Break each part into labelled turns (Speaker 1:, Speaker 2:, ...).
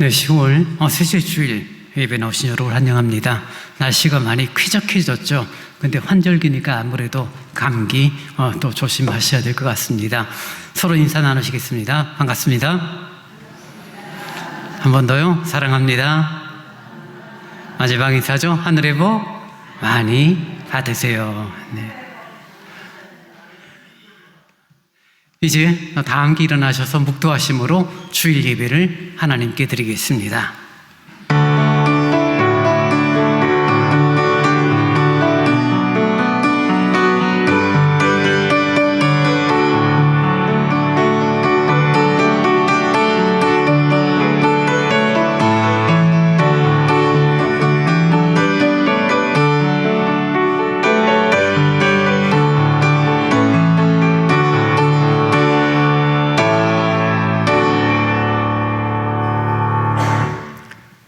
Speaker 1: 네, 10월 셋째 주일 예배 나오신 여러분 환영합니다. 날씨가 많이 쾌적해졌죠. 근데 환절기니까 아무래도 감기 또 조심하셔야 될 것 같습니다. 서로 인사 나누시겠습니다. 반갑습니다. 한 번 더요. 사랑합니다. 마지막 인사죠. 하늘의 복 많이 받으세요. 네. 이제 다 함께 일어나셔서 묵도하심으로 주일 예배를 하나님께 드리겠습니다.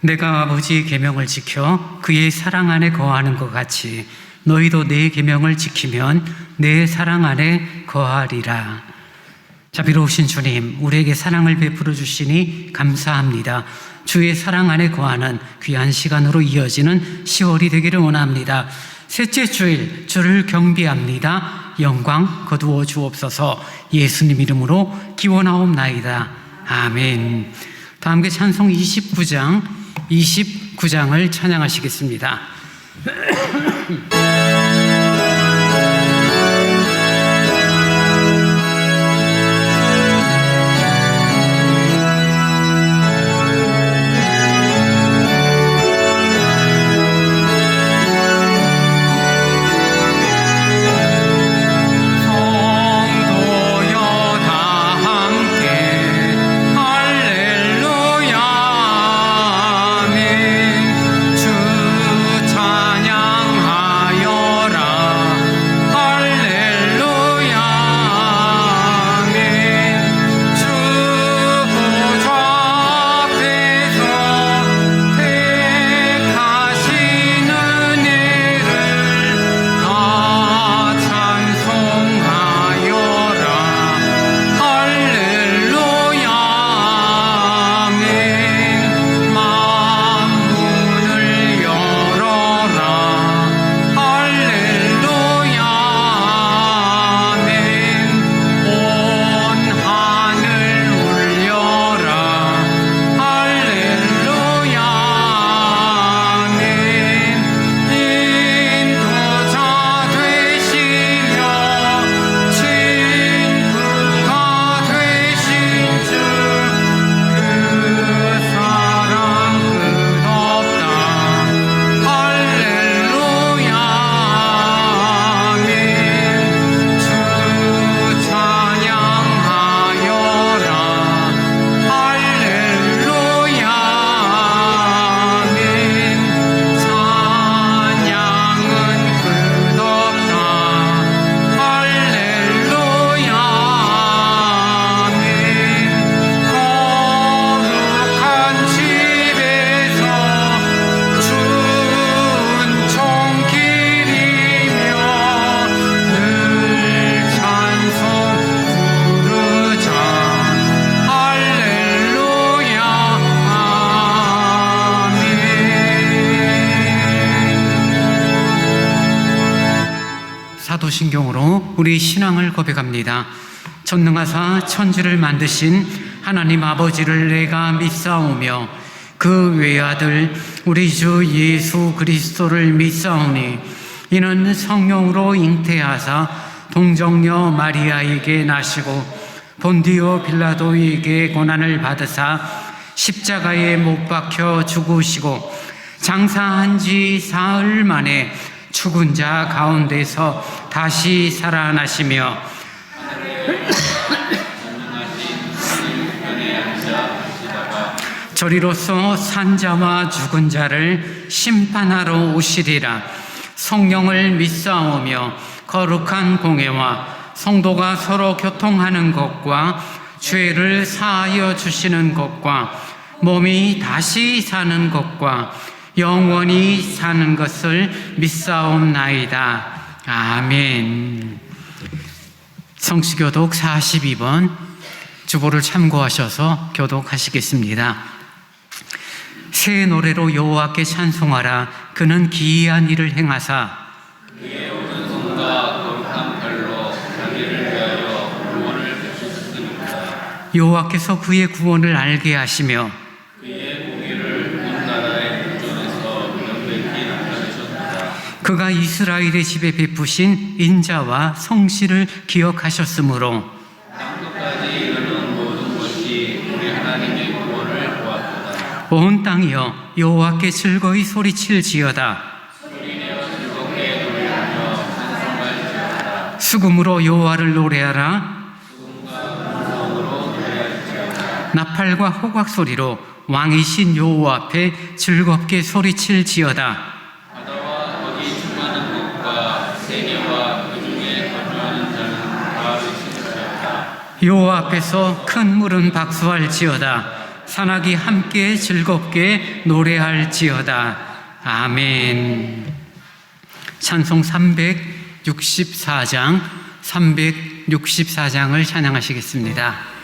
Speaker 1: 내가 아버지의 계명을 지켜 그의 사랑 안에 거하는 것 같이 너희도 내 계명을 지키면 내 사랑 안에 거하리라. 자비로우신 주님, 우리에게 사랑을 베풀어 주시니 감사합니다. 주의 사랑 안에 거하는 귀한 시간으로 이어지는 10월이 되기를 원합니다. 셋째 주일 주를 경배합니다. 영광 거두어 주옵소서. 예수님 이름으로 기원하옵나이다. 아멘. 다 함께 찬송 29장을 찬양하시겠습니다. 사도신경으로 우리 신앙을 고백합니다. 전능하사 천지를 만드신 하나님 아버지를 내가 믿사오며 그 외아들 우리 주 예수 그리스도를 믿사오니 이는 성령으로 잉태하사 동정녀 마리아에게 나시고 본디오 빌라도에게 고난을 받으사 십자가에 못 박혀 죽으시고 장사한 지 사흘 만에 죽은 자 가운데서 다시 살아나시며 저리로서 산자와 죽은 자를 심판하러 오시리라. 성령을 믿사오며 거룩한 공회와 성도가 서로 교통하는 것과 죄를 사하여 주시는 것과 몸이 다시 사는 것과 영원히 사는 것을 믿사옵나이다. 아멘. 성수교독 42번 주보를 참고하셔서 교독하시겠습니다. 새 노래로 여호와께 찬송하라. 그는 기이한 일을 행하사
Speaker 2: 그의 오른손과 거룩한 팔로 자기를 위하여 구원을 베푸셨으니까.
Speaker 1: 여호와께서 그의 구원을 알게 하시며
Speaker 2: 그의 공의를 온 나라의 궁전에서 명백히 나타내셨도다.
Speaker 1: 그가 이스라엘의 집에 베푸신 인자와 성실을 기억하셨으므로
Speaker 2: 땅끝까지 이르는 모든 것이 우리 하나님의 구원을 보았도다.
Speaker 1: 온 땅이여 여호와께 즐거이 소리칠지어다.
Speaker 2: 소리내어 즐겁게 노래하며 찬송할지어다.
Speaker 1: 수금으로 여호와를 노래하라. 나팔과 호각 소리로 왕이신 여호와 앞에 즐겁게 소리칠지어다.
Speaker 2: 바다와 거기 충만한 것과 세계와 그 중에 거주하는 자는 다 외치시리다.
Speaker 1: 여호와 앞에서 큰 물은 박수할지어다. 산악이 함께 즐겁게 노래할지어다. 아멘. 찬송 364장을 찬양하시겠습니다.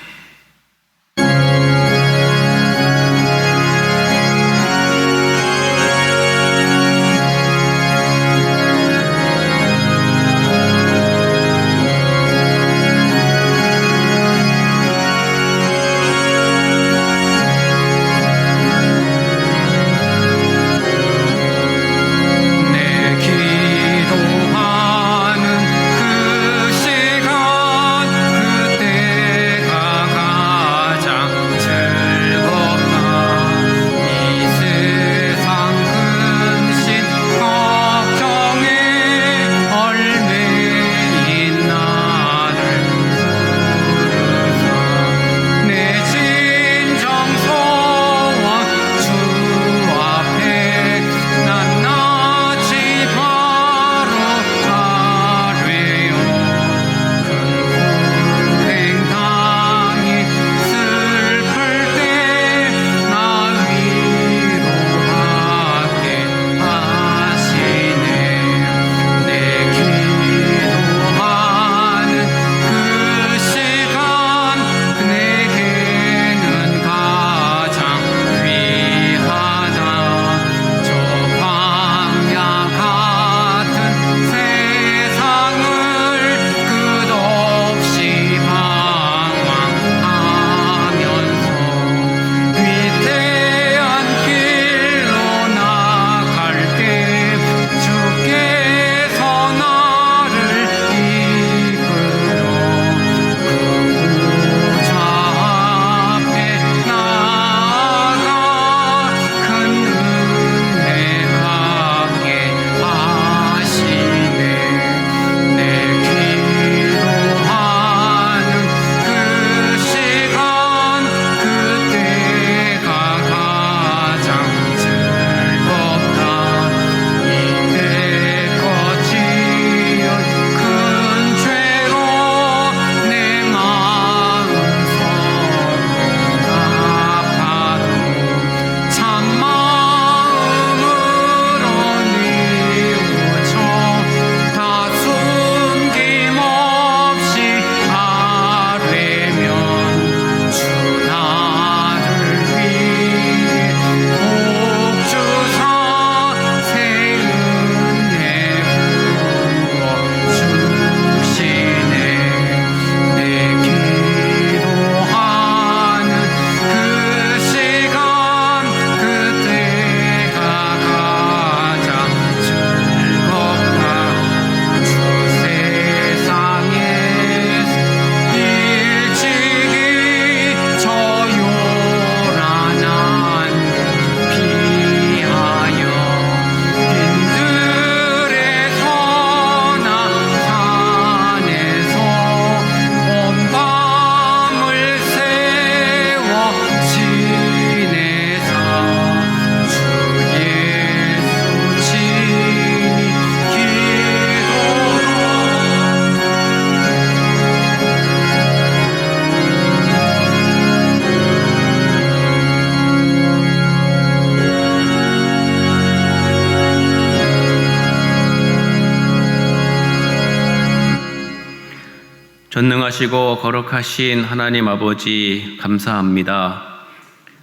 Speaker 2: 전능하시고 거룩하신 하나님 아버지 감사합니다.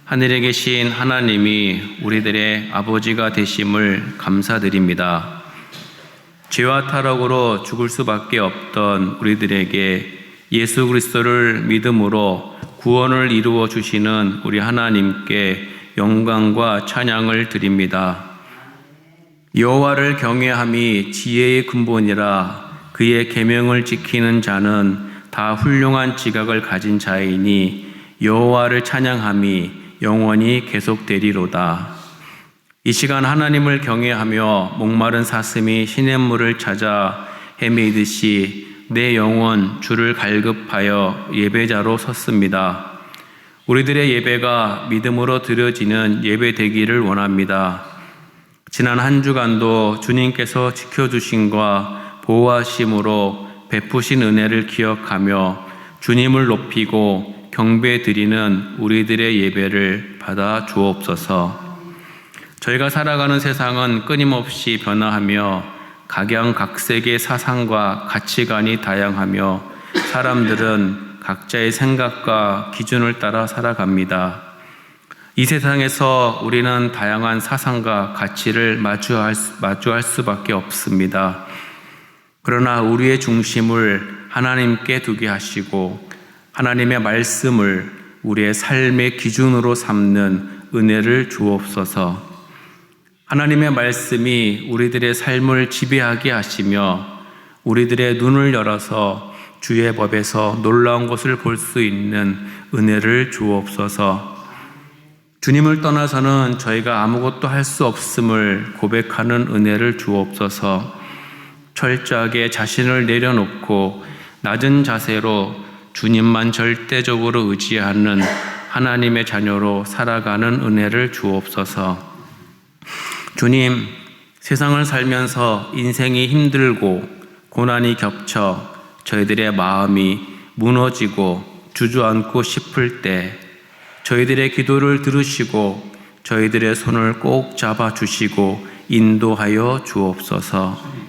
Speaker 2: 하늘에 계신 하나님이 우리들의 아버지가 되심을 감사드립니다. 죄와 타락으로 죽을 수밖에 없던 우리들에게 예수 그리스도를 믿음으로 구원을 이루어 주시는 우리 하나님께 영광과 찬양을 드립니다. 여호와를 경외함이 지혜의 근본이라 그의 계명을 지키는 자는 다 훌륭한 지각을 가진 자이니 여호와를 찬양함이 영원히 계속되리로다. 이 시간 하나님을 경외하며 목마른 사슴이 시냇물을 찾아 헤매이듯이 내 영혼 주를 갈급하여 예배자로 섰습니다. 우리들의 예배가 믿음으로 드려지는 예배 되기를 원합니다. 지난 한 주간도 주님께서 지켜주심과 보호하심으로 베푸신 은혜를 기억하며 주님을 높이고 경배 드리는 우리들의 예배를 받아 주옵소서. 저희가 살아가는 세상은 끊임없이 변화하며 각양각색의 사상과 가치관이 다양하며 사람들은 각자의 생각과 기준을 따라 살아갑니다. 이 세상에서 우리는 다양한 사상과 가치를 마주할 수밖에 없습니다. 그러나 우리의 중심을 하나님께 두게 하시고 하나님의 말씀을 우리의 삶의 기준으로 삼는 은혜를 주옵소서. 하나님의 말씀이 우리들의 삶을 지배하게 하시며 우리들의 눈을 열어서 주의 법에서 놀라운 것을 볼 수 있는 은혜를 주옵소서. 주님을 떠나서는 저희가 아무것도 할 수 없음을 고백하는 은혜를 주옵소서. 철저하게 자신을 내려놓고 낮은 자세로 주님만 절대적으로 의지하는 하나님의 자녀로 살아가는 은혜를 주옵소서. 주님, 세상을 살면서 인생이 힘들고 고난이 겹쳐 저희들의 마음이 무너지고 주저앉고 싶을 때 저희들의 기도를 들으시고 저희들의 손을 꼭 잡아주시고 인도하여 주옵소서.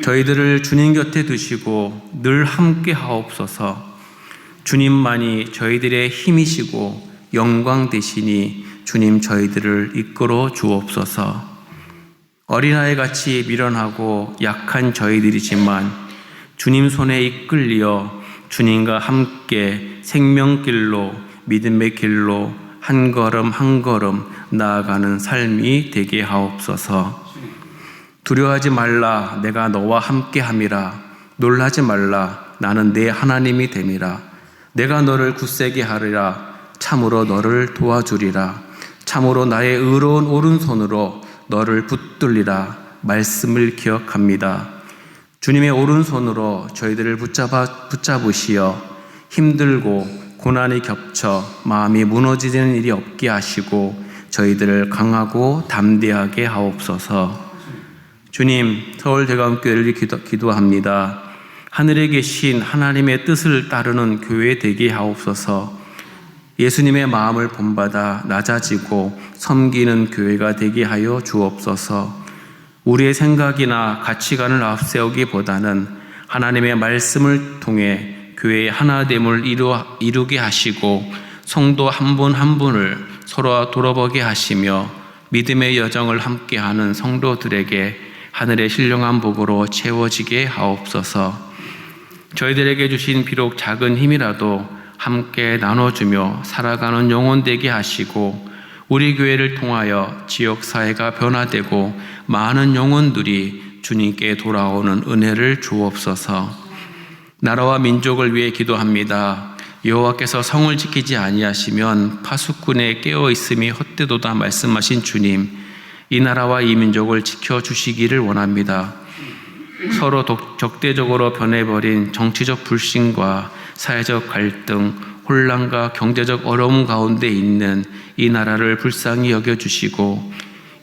Speaker 2: 저희들을 주님 곁에 두시고 늘 함께 하옵소서. 주님만이 저희들의 힘이시고 영광 되시니 주님 저희들을 이끌어 주옵소서. 어린아이같이 미련하고 약한 저희들이지만 주님 손에 이끌려 주님과 함께 생명길로 믿음의 길로 한 걸음 한 걸음 나아가는 삶이 되게 하옵소서. 두려워하지 말라, 내가 너와 함께 함이라. 놀라지 말라, 나는 내 하나님이 됨이라. 내가 너를 굳세게 하리라. 참으로 너를 도와주리라. 참으로 나의 의로운 오른손으로 너를 붙들리라. 말씀을 기억합니다. 주님의 오른손으로 저희들을 붙잡으시어 힘들고 고난이 겹쳐 마음이 무너지는 일이 없게 하시고 저희들을 강하고 담대하게 하옵소서. 주님, 서울대감교회를 기도합니다. 하늘에 계신 하나님의 뜻을 따르는 교회 되게 하옵소서. 예수님의 마음을 본받아 낮아지고 섬기는 교회가 되게 하여 주옵소서. 우리의 생각이나 가치관을 앞세우기보다는 하나님의 말씀을 통해 교회의 하나됨을 이루게 하시고 성도 한 분 한 분을 서로 돌아보게 하시며 믿음의 여정을 함께하는 성도들에게 하늘의 신령한 복으로 채워지게 하옵소서. 저희들에게 주신 비록 작은 힘이라도 함께 나눠주며 살아가는 영혼 되게 하시고 우리 교회를 통하여 지역사회가 변화되고 많은 영혼들이 주님께 돌아오는 은혜를 주옵소서. 나라와 민족을 위해 기도합니다. 여호와께서 성을 지키지 아니하시면 파수꾼의 깨어있음이 헛되도다 말씀하신 주님, 이 나라와 이 민족을 지켜주시기를 원합니다. 서로 적대적으로 변해버린 정치적 불신과 사회적 갈등, 혼란과 경제적 어려움 가운데 있는 이 나라를 불쌍히 여겨주시고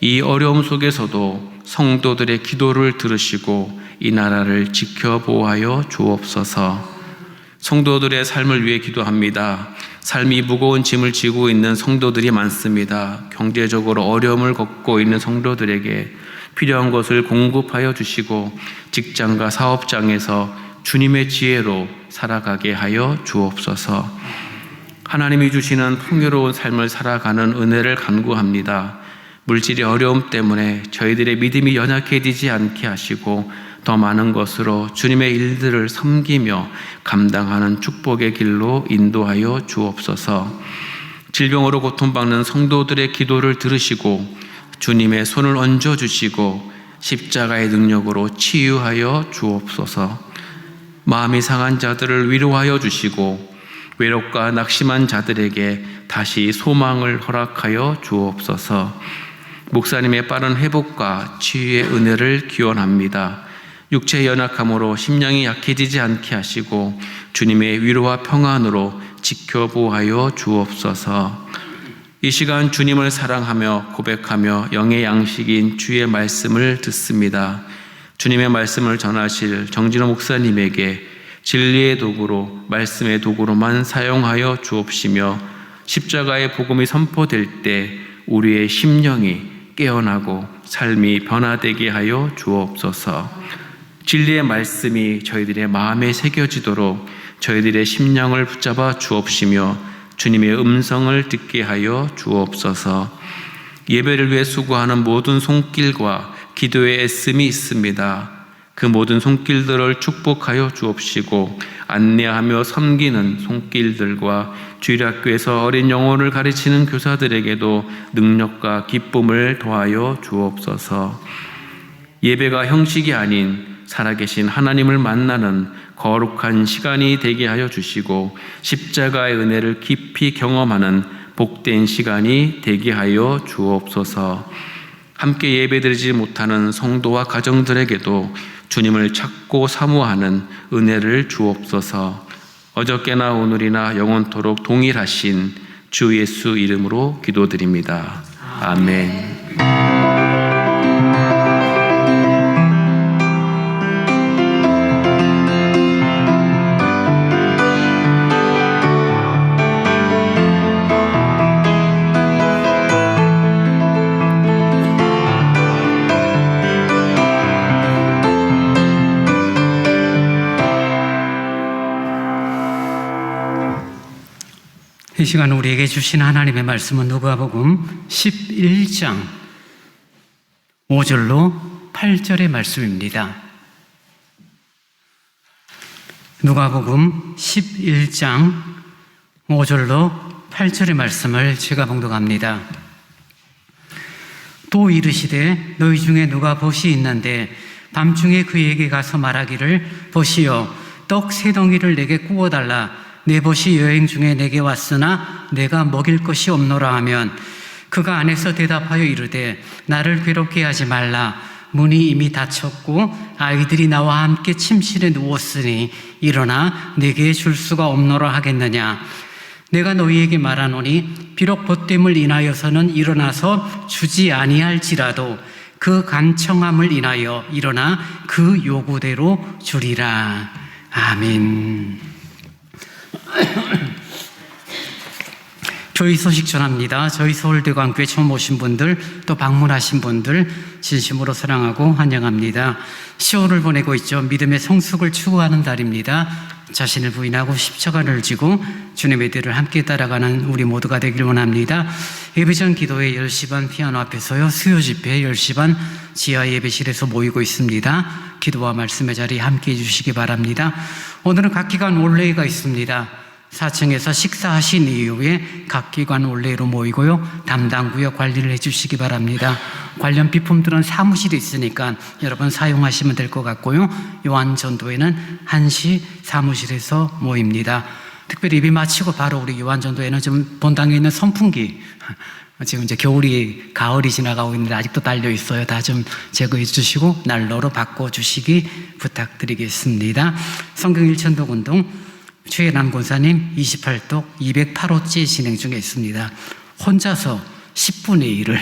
Speaker 2: 이 어려움 속에서도 성도들의 기도를 들으시고 이 나라를 지켜보호하여 주옵소서. 성도들의 삶을 위해 기도합니다. 삶이 무거운 짐을 지고 있는 성도들이 많습니다. 경제적으로 어려움을 겪고 있는 성도들에게 필요한 것을 공급하여 주시고 직장과 사업장에서 주님의 지혜로 살아가게 하여 주옵소서. 하나님이 주시는 풍요로운 삶을 살아가는 은혜를 간구합니다. 물질의 어려움 때문에 저희들의 믿음이 연약해지지 않게 하시고 더 많은 것으로 주님의 일들을 섬기며 감당하는 축복의 길로 인도하여 주옵소서. 질병으로 고통받는 성도들의 기도를 들으시고 주님의 손을 얹어주시고 십자가의 능력으로 치유하여 주옵소서. 마음이 상한 자들을 위로하여 주시고 외롭고 낙심한 자들에게 다시 소망을 허락하여 주옵소서. 목사님의 빠른 회복과 치유의 은혜를 기원합니다. 육체의 연약함으로 심령이 약해지지 않게 하시고 주님의 위로와 평안으로 지켜보하여 주옵소서. 이 시간 주님을 사랑하며 고백하며 영의 양식인 주의 말씀을 듣습니다. 주님의 말씀을 전하실 정진호 목사님에게 진리의 도구로 말씀의 도구로만 사용하여 주옵시며 십자가의 복음이 선포될 때 우리의 심령이 깨어나고 삶이 변화되게 하여 주옵소서. 진리의 말씀이 저희들의 마음에 새겨지도록 저희들의 심령을 붙잡아 주옵시며 주님의 음성을 듣게 하여 주옵소서. 예배를 위해 수고하는 모든 손길과 기도의 애씀이 있습니다. 그 모든 손길들을 축복하여 주옵시고 안내하며 섬기는 손길들과 주일학교에서 어린 영혼을 가르치는 교사들에게도 능력과 기쁨을 더하여 주옵소서. 예배가 형식이 아닌 살아계신 하나님을 만나는 거룩한 시간이 되게 하여 주시고 십자가의 은혜를 깊이 경험하는 복된 시간이 되게 하여 주옵소서. 함께 예배드리지 못하는 성도와 가정들에게도 주님을 찾고 사모하는 은혜를 주옵소서. 어저께나 오늘이나 영원토록 동일하신 주 예수 이름으로 기도드립니다. 아멘.
Speaker 1: 이 시간 우리에게 주신 하나님의 말씀은 누가복음 11장 5절로 8절의 말씀입니다. 누가복음 11장 5절로 8절의 말씀을 제가 봉독합니다. 또 이르시되 너희 중에 누가 벗이 있는데 밤중에 그에게 가서 말하기를 보시오 떡 세 덩이를 내게 구워달라 내 벗이 여행 중에 내게 왔으나 내가 먹일 것이 없노라 하면 그가 안에서 대답하여 이르되 나를 괴롭게 하지 말라 문이 이미 닫혔고 아이들이 나와 함께 침실에 누웠으니 일어나 내게 줄 수가 없노라 하겠느냐. 내가 너희에게 말하노니 비록 벗됨을 인하여서는 일어나서 주지 아니할지라도 그 간청함을 인하여 일어나 그 요구대로 주리라. 아멘. 교회 소식 전합니다. 저희 서울대광교회 처음 오신 분들 또 방문하신 분들 진심으로 사랑하고 환영합니다. 10월을 보내고 있죠. 믿음의 성숙을 추구하는 달입니다. 자신을 부인하고 십자가를 지고 주님의 뒤를 함께 따라가는 우리 모두가 되길 원합니다. 예배전 기도회 10시 반 피아노 앞에서요. 수요 집회 10시 반 지하 예배실에서 모이고 있습니다. 기도와 말씀의 자리에 함께 해주시기 바랍니다. 오늘은 각 기관 올레가 있습니다. 4층에서 식사하신 이후에 각 기관 올레로 모이고요. 담당 구역 관리를 해주시기 바랍니다. 관련 비품들은 사무실에 있으니까 여러분 사용하시면 될 것 같고요. 요한전도회는 1시 사무실에서 모입니다. 특별히 예배 마치고 바로 우리 요한전도회는 좀 본당에 있는 선풍기 지금 이제 가을이 지나가고 있는데 아직도 달려 있어요. 다 좀 제거해 주시고 난로로 바꿔 주시기 부탁드리겠습니다. 성경 일천독 운동 최예남 권사님 28독 208호째 진행 중에 있습니다. 혼자서 10분의 1을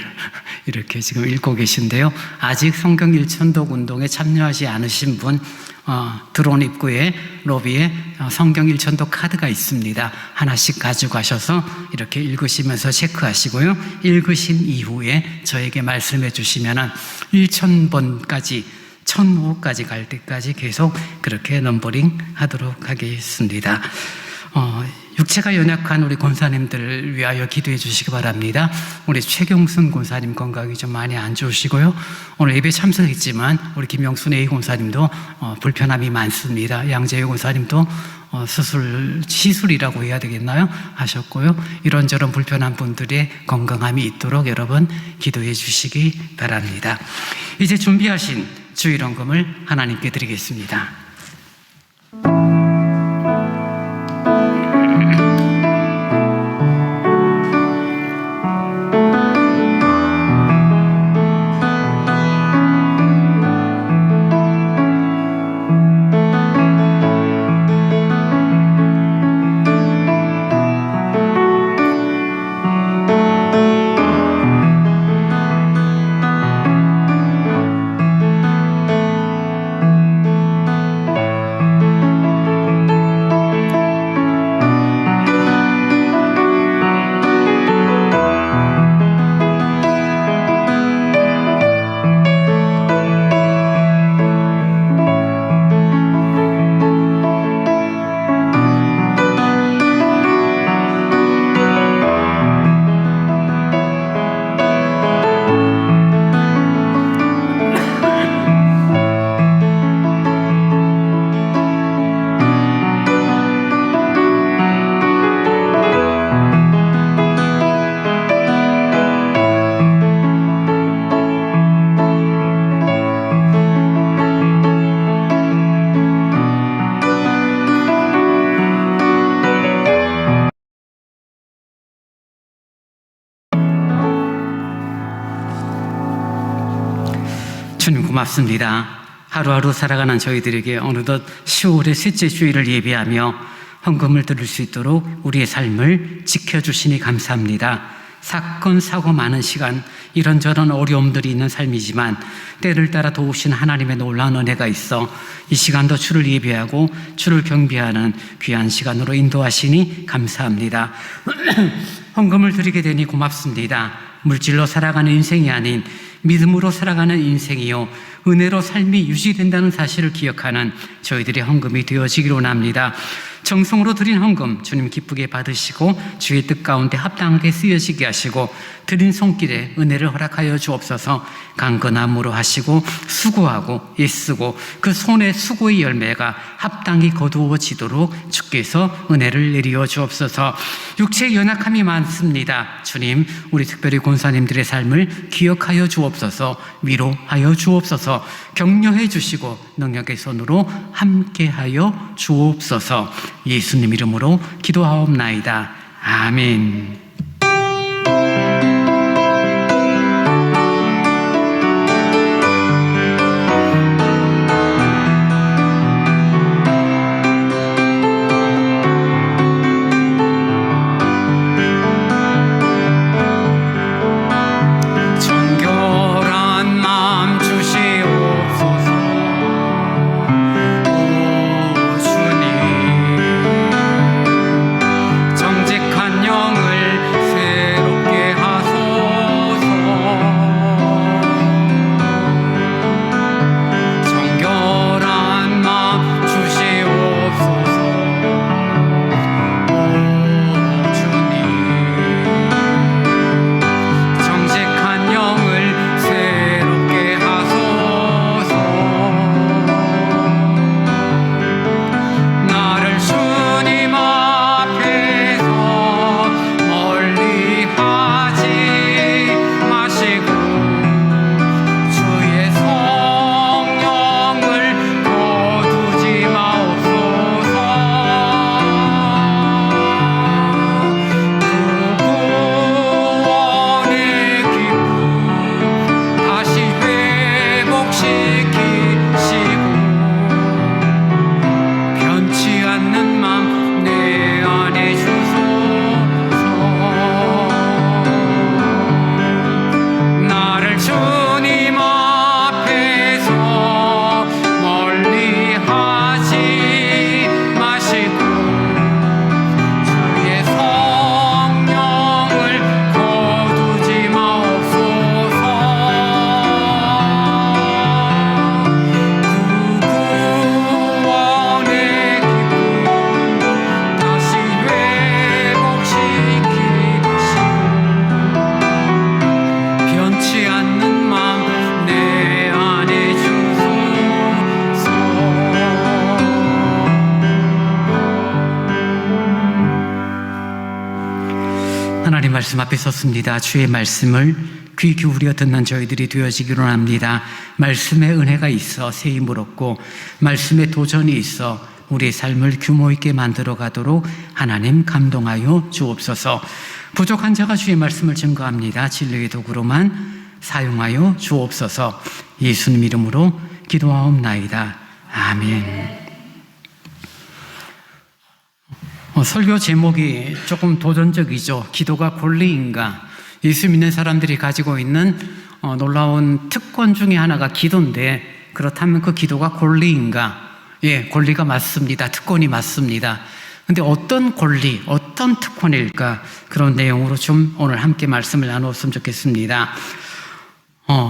Speaker 1: 이렇게 지금 읽고 계신데요. 아직 성경 일천독 운동에 참여하지 않으신 분 드론 입구에 로비에 성경 일천독 카드가 있습니다. 하나씩 가져가셔서 이렇게 읽으시면서 체크하시고요. 읽으신 이후에 저에게 말씀해 주시면 1000번까지 1005까지 갈 때까지 계속 그렇게 넘버링 하도록 하겠습니다. 육체가 연약한 우리 권사님들을 위하여 기도해 주시기 바랍니다. 우리 최경순 권사님 건강이 좀 많이 안 좋으시고요. 오늘 예배 참석했지만 우리 김영순 A 권사님도 불편함이 많습니다. 양재효 권사님도 시술이라고 해야 되겠나요? 하셨고요. 이런저런 불편한 분들의 건강함이 있도록 여러분 기도해 주시기 바랍니다. 이제 준비하신 주일헌금을 하나님께 드리겠습니다. 주님 고맙습니다. 하루하루 살아가는 저희들에게 어느덧 10월의 셋째 주일을 예배하며 헌금을 드릴 수 있도록 우리의 삶을 지켜주시니 감사합니다. 사건, 사고 많은 시간, 이런저런 어려움들이 있는 삶이지만 때를 따라 도우신 하나님의 놀라운 은혜가 있어 이 시간도 주를 예배하고 주를 경배하는 귀한 시간으로 인도하시니 감사합니다. 헌금을 드리게 되니 고맙습니다. 물질로 살아가는 인생이 아닌 믿음으로 살아가는 인생이요 은혜로 삶이 유지된다는 사실을 기억하는 저희들의 헌금이 되어지기로 원합니다. 정성으로 드린 헌금 주님 기쁘게 받으시고 주의 뜻 가운데 합당하게 쓰여지게 하시고 드린 손길에 은혜를 허락하여 주옵소서. 강건함으로 하시고 수고하고 애쓰고 그 손의 수고의 열매가 합당히 거두어지도록 주께서 은혜를 내리어 주옵소서. 육체의 연약함이 많습니다. 주님, 우리 특별히 권사님들의 삶을 기억하여 주옵소서. 위로하여 주옵소서. 격려해 주시고 능력의 손으로 함께하여 주옵소서. 예수님 이름으로 기도하옵나이다. 아멘. 정직한 영을 말씀 앞에 섰습니다. 주의 말씀을 귀 기울여 듣는 저희들이 되어지기로 합니다. 말씀의 은혜가 있어 새 힘을 얻고 말씀의 도전이 있어 우리의 삶을 규모 있게 만들어 가도록 하나님 감동하여 주옵소서. 부족한 자가 주의 말씀을 증거합니다. 진리의 도구로만 사용하여 주옵소서. 예수님 이름으로 기도하옵나이다. 아멘. 설교 제목이 조금 도전적이죠. 기도가 권리인가? 예수 믿는 사람들이 가지고 있는 놀라운 특권 중에 하나가 기도인데, 그렇다면 그 기도가 권리인가? 예, 권리가 맞습니다. 특권이 맞습니다. 근데 어떤 권리, 어떤 특권일까? 그런 내용으로 좀 오늘 함께 말씀을 나누었으면 좋겠습니다.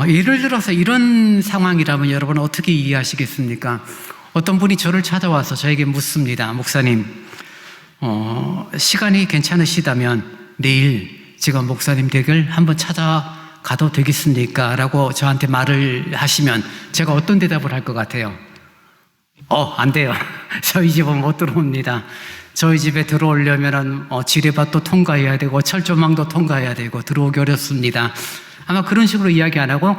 Speaker 1: 예를 들어서 이런 상황이라면 여러분 어떻게 이해하시겠습니까? 어떤 분이 저를 찾아와서 저에게 묻습니다. 목사님, 시간이 괜찮으시다면 내일 제가 목사님 댁을 한번 찾아가도 되겠습니까? 라고 저한테 말을 하시면 제가 어떤 대답을 할 것 같아요? 안 돼요. 저희 집은 못 들어옵니다. 저희 집에 들어오려면 지뢰밭도 통과해야 되고 철조망도 통과해야 되고 들어오기 어렵습니다. 아마 그런 식으로 이야기 안 하고,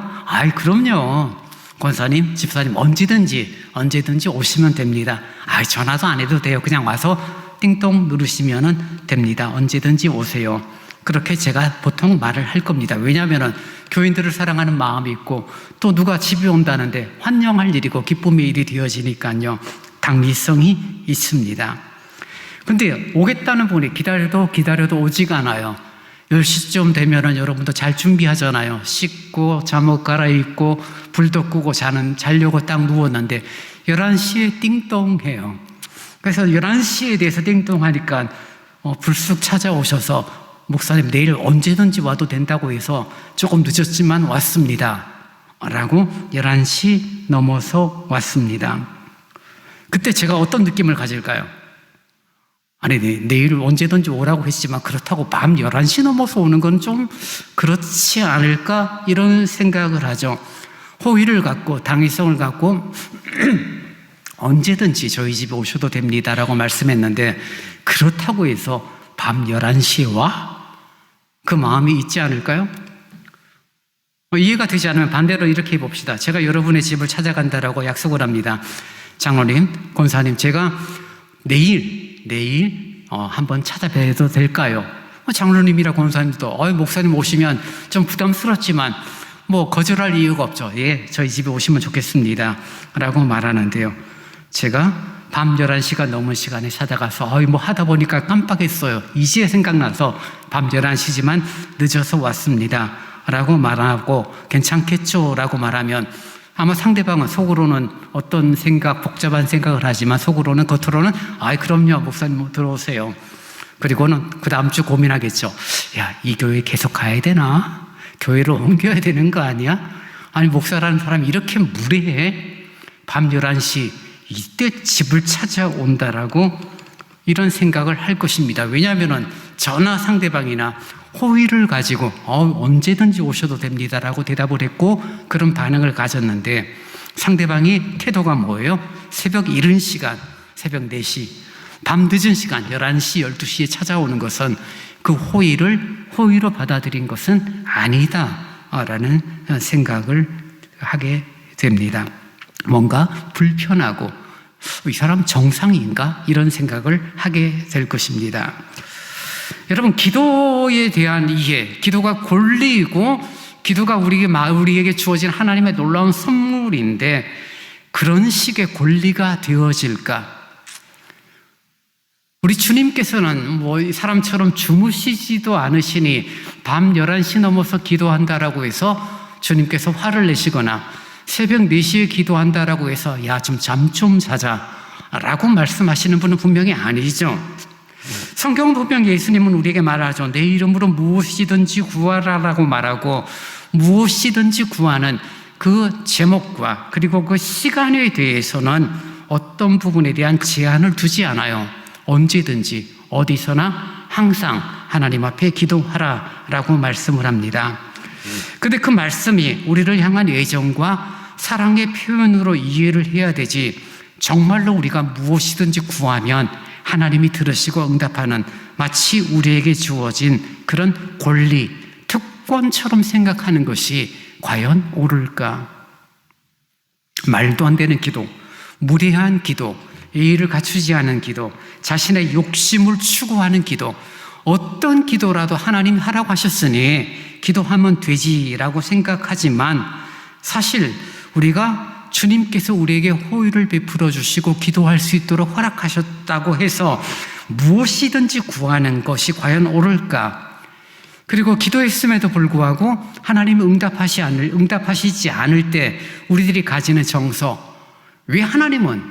Speaker 1: 그럼요. 권사님, 집사님 언제든지 오시면 됩니다. 전화도 안 해도 돼요. 그냥 와서 띵동 누르시면 됩니다. 언제든지 오세요. 그렇게 제가 보통 말을 할 겁니다. 왜냐하면 교인들을 사랑하는 마음이 있고 또 누가 집에 온다는데 환영할 일이고 기쁨의 일이 되어지니까요. 당위성이 있습니다. 근데 오겠다는 분이 기다려도 오지가 않아요. 10시쯤 되면은 여러분도 잘 준비하잖아요. 씻고 잠옷 갈아입고 불도 끄고 자려고 딱 누웠는데 11시에 띵동해요. 그래서 11시에 대해서 띵동하니까 불쑥 찾아오셔서 목사님 내일 언제든지 와도 된다고 해서 조금 늦었지만 왔습니다. 라고 11시 넘어서 왔습니다. 그때 제가 어떤 느낌을 가질까요? 내일 언제든지 오라고 했지만 그렇다고 밤 11시 넘어서 오는 건 좀 그렇지 않을까? 이런 생각을 하죠. 호의를 갖고 당위성을 갖고 언제든지 저희 집에 오셔도 됩니다라고 말씀했는데, 그렇다고 해서 밤 11시에 와? 그 마음이 있지 않을까요? 이해가 되지 않으면 반대로 이렇게 해봅시다. 제가 여러분의 집을 찾아간다라고 약속을 합니다. 장로님, 권사님, 제가 내일 한번 찾아뵈도 될까요? 장로님이라 권사님도 목사님 오시면 좀 부담스럽지만 거절할 이유가 없죠. 예, 저희 집에 오시면 좋겠습니다 라고 말하는데요, 제가 밤 11시가 넘은 시간에 찾아가서 하다 보니까 깜빡했어요. 이제 생각나서 밤 11시지만 늦어서 왔습니다 라고 말하고 괜찮겠죠? 라고 말하면 아마 상대방은 속으로는 어떤 복잡한 생각을 하지만 속으로는, 겉으로는 그럼요, 목사님 들어오세요. 그리고는 그 다음 주 고민하겠죠. 이 교회 계속 가야 되나? 교회를 옮겨야 되는 거 아니야? 목사라는 사람이 이렇게 무례해? 밤 11시 이때 집을 찾아온다라고 이런 생각을 할 것입니다. 왜냐하면 저나 상대방이나 호의를 가지고 언제든지 오셔도 됩니다라고 대답을 했고 그런 반응을 가졌는데, 상대방이 태도가 뭐예요? 새벽 이른 시간, 새벽 4시, 밤 늦은 시간 11시, 12시에 찾아오는 것은 그 호의로 받아들인 것은 아니다라는 생각을 하게 됩니다. 뭔가 불편하고 이 사람 정상인가? 이런 생각을 하게 될 것입니다. 여러분, 기도에 대한 이해, 기도가 권리이고 기도가 우리에게 주어진 하나님의 놀라운 선물인데, 그런 식의 권리가 되어질까? 우리 주님께서는 이 사람처럼 주무시지도 않으시니 밤 11시 넘어서 기도한다라고 해서 주님께서 화를 내시거나 새벽 4시에 기도한다라고 해서 좀 잠 좀 자자 라고 말씀하시는 분은 분명히 아니죠. 성경은 분명 예수님은 우리에게 말하죠. 내 이름으로 무엇이든지 구하라라고 말하고, 무엇이든지 구하는 그 제목과 그리고 그 시간에 대해서는 어떤 부분에 대한 제한을 두지 않아요. 언제든지 어디서나 항상 하나님 앞에 기도하라라고 말씀을 합니다. 그런데 그 말씀이 우리를 향한 애정과 사랑의 표현으로 이해를 해야 되지, 정말로 우리가 무엇이든지 구하면 하나님이 들으시고 응답하는 마치 우리에게 주어진 그런 권리, 특권처럼 생각하는 것이 과연 옳을까? 말도 안 되는 기도, 무례한 기도, 예의를 갖추지 않은 기도, 자신의 욕심을 추구하는 기도, 어떤 기도라도 하나님이 하라고 하셨으니 기도하면 되지라고 생각하지만 사실 우리가 주님께서 우리에게 호의를 베풀어 주시고 기도할 수 있도록 허락하셨다고 해서 무엇이든지 구하는 것이 과연 옳을까? 그리고 기도했음에도 불구하고 하나님이 응답하시지 않을 때 우리들이 가지는 정서, 왜 하나님은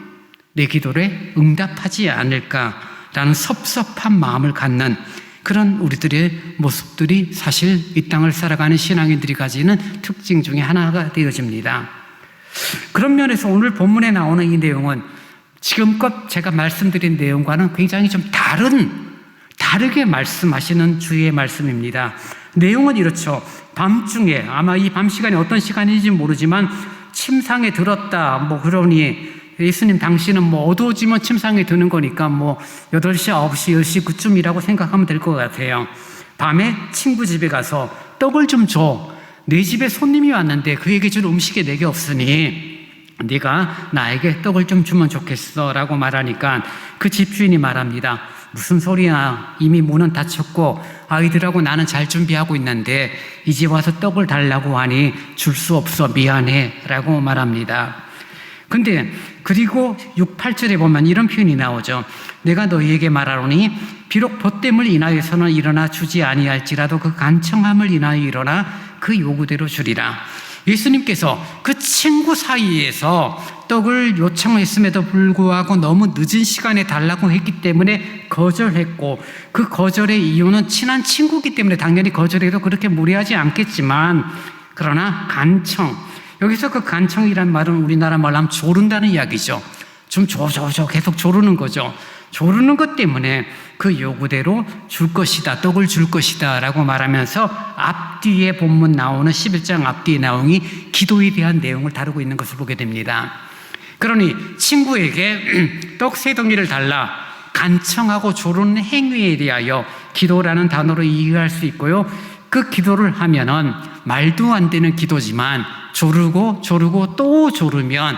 Speaker 1: 내 기도를 응답하지 않을까라는 섭섭한 마음을 갖는 그런 우리들의 모습들이 사실 이 땅을 살아가는 신앙인들이 가지는 특징 중에 하나가 되어집니다. 그런 면에서 오늘 본문에 나오는 이 내용은 지금껏 제가 말씀드린 내용과는 굉장히 좀 다르게 말씀하시는 주의 말씀입니다. 내용은 이렇죠. 밤중에, 아마 이 밤 시간이 어떤 시간인지 모르지만 침상에 들었다 그러니 예수님 당시는 어두워지면 침상에 드는 거니까 8시, 9시, 10시 그쯤이라고 생각하면 될 것 같아요. 밤에 친구 집에 가서 떡을 좀 줘. 내 집에 손님이 왔는데 그에게 줄 음식이 내게 없으니 네가 나에게 떡을 좀 주면 좋겠어 라고 말하니까 그 집주인이 말합니다. 무슨 소리야, 이미 문은 닫혔고 아이들하고 나는 잘 준비하고 있는데 이제 와서 떡을 달라고 하니 줄 수 없어, 미안해 라고 말합니다. 근데 그리고 6, 8절에 보면 이런 표현이 나오죠. 내가 너희에게 말하노니 비록 벗됨을 인하여서는 일어나 주지 아니할지라도 그 간청함을 인하여 일어나 그 요구대로 주리라. 예수님께서 그 친구 사이에서 떡을 요청했음에도 불구하고 너무 늦은 시간에 달라고 했기 때문에 거절했고, 그 거절의 이유는 친한 친구이기 때문에 당연히 거절해도 그렇게 무리하지 않겠지만, 그러나 간청, 여기서 그 간청이란 말은 우리나라 말로 하면 조른다는 이야기죠. 좀 줘 계속 조르는 거죠. 조르는 것 때문에 그 요구대로 줄 것이다, 떡을 줄 것이다 라고 말하면서 앞뒤에 본문 나오는 11장 앞뒤에 내용이 기도에 대한 내용을 다루고 있는 것을 보게 됩니다. 그러니 친구에게 떡 3덩이를 달라 간청하고 조르는 행위에 대하여 기도라는 단어로 이해할 수 있고요. 그 기도를 하면은 말도 안 되는 기도지만 조르고 또 조르면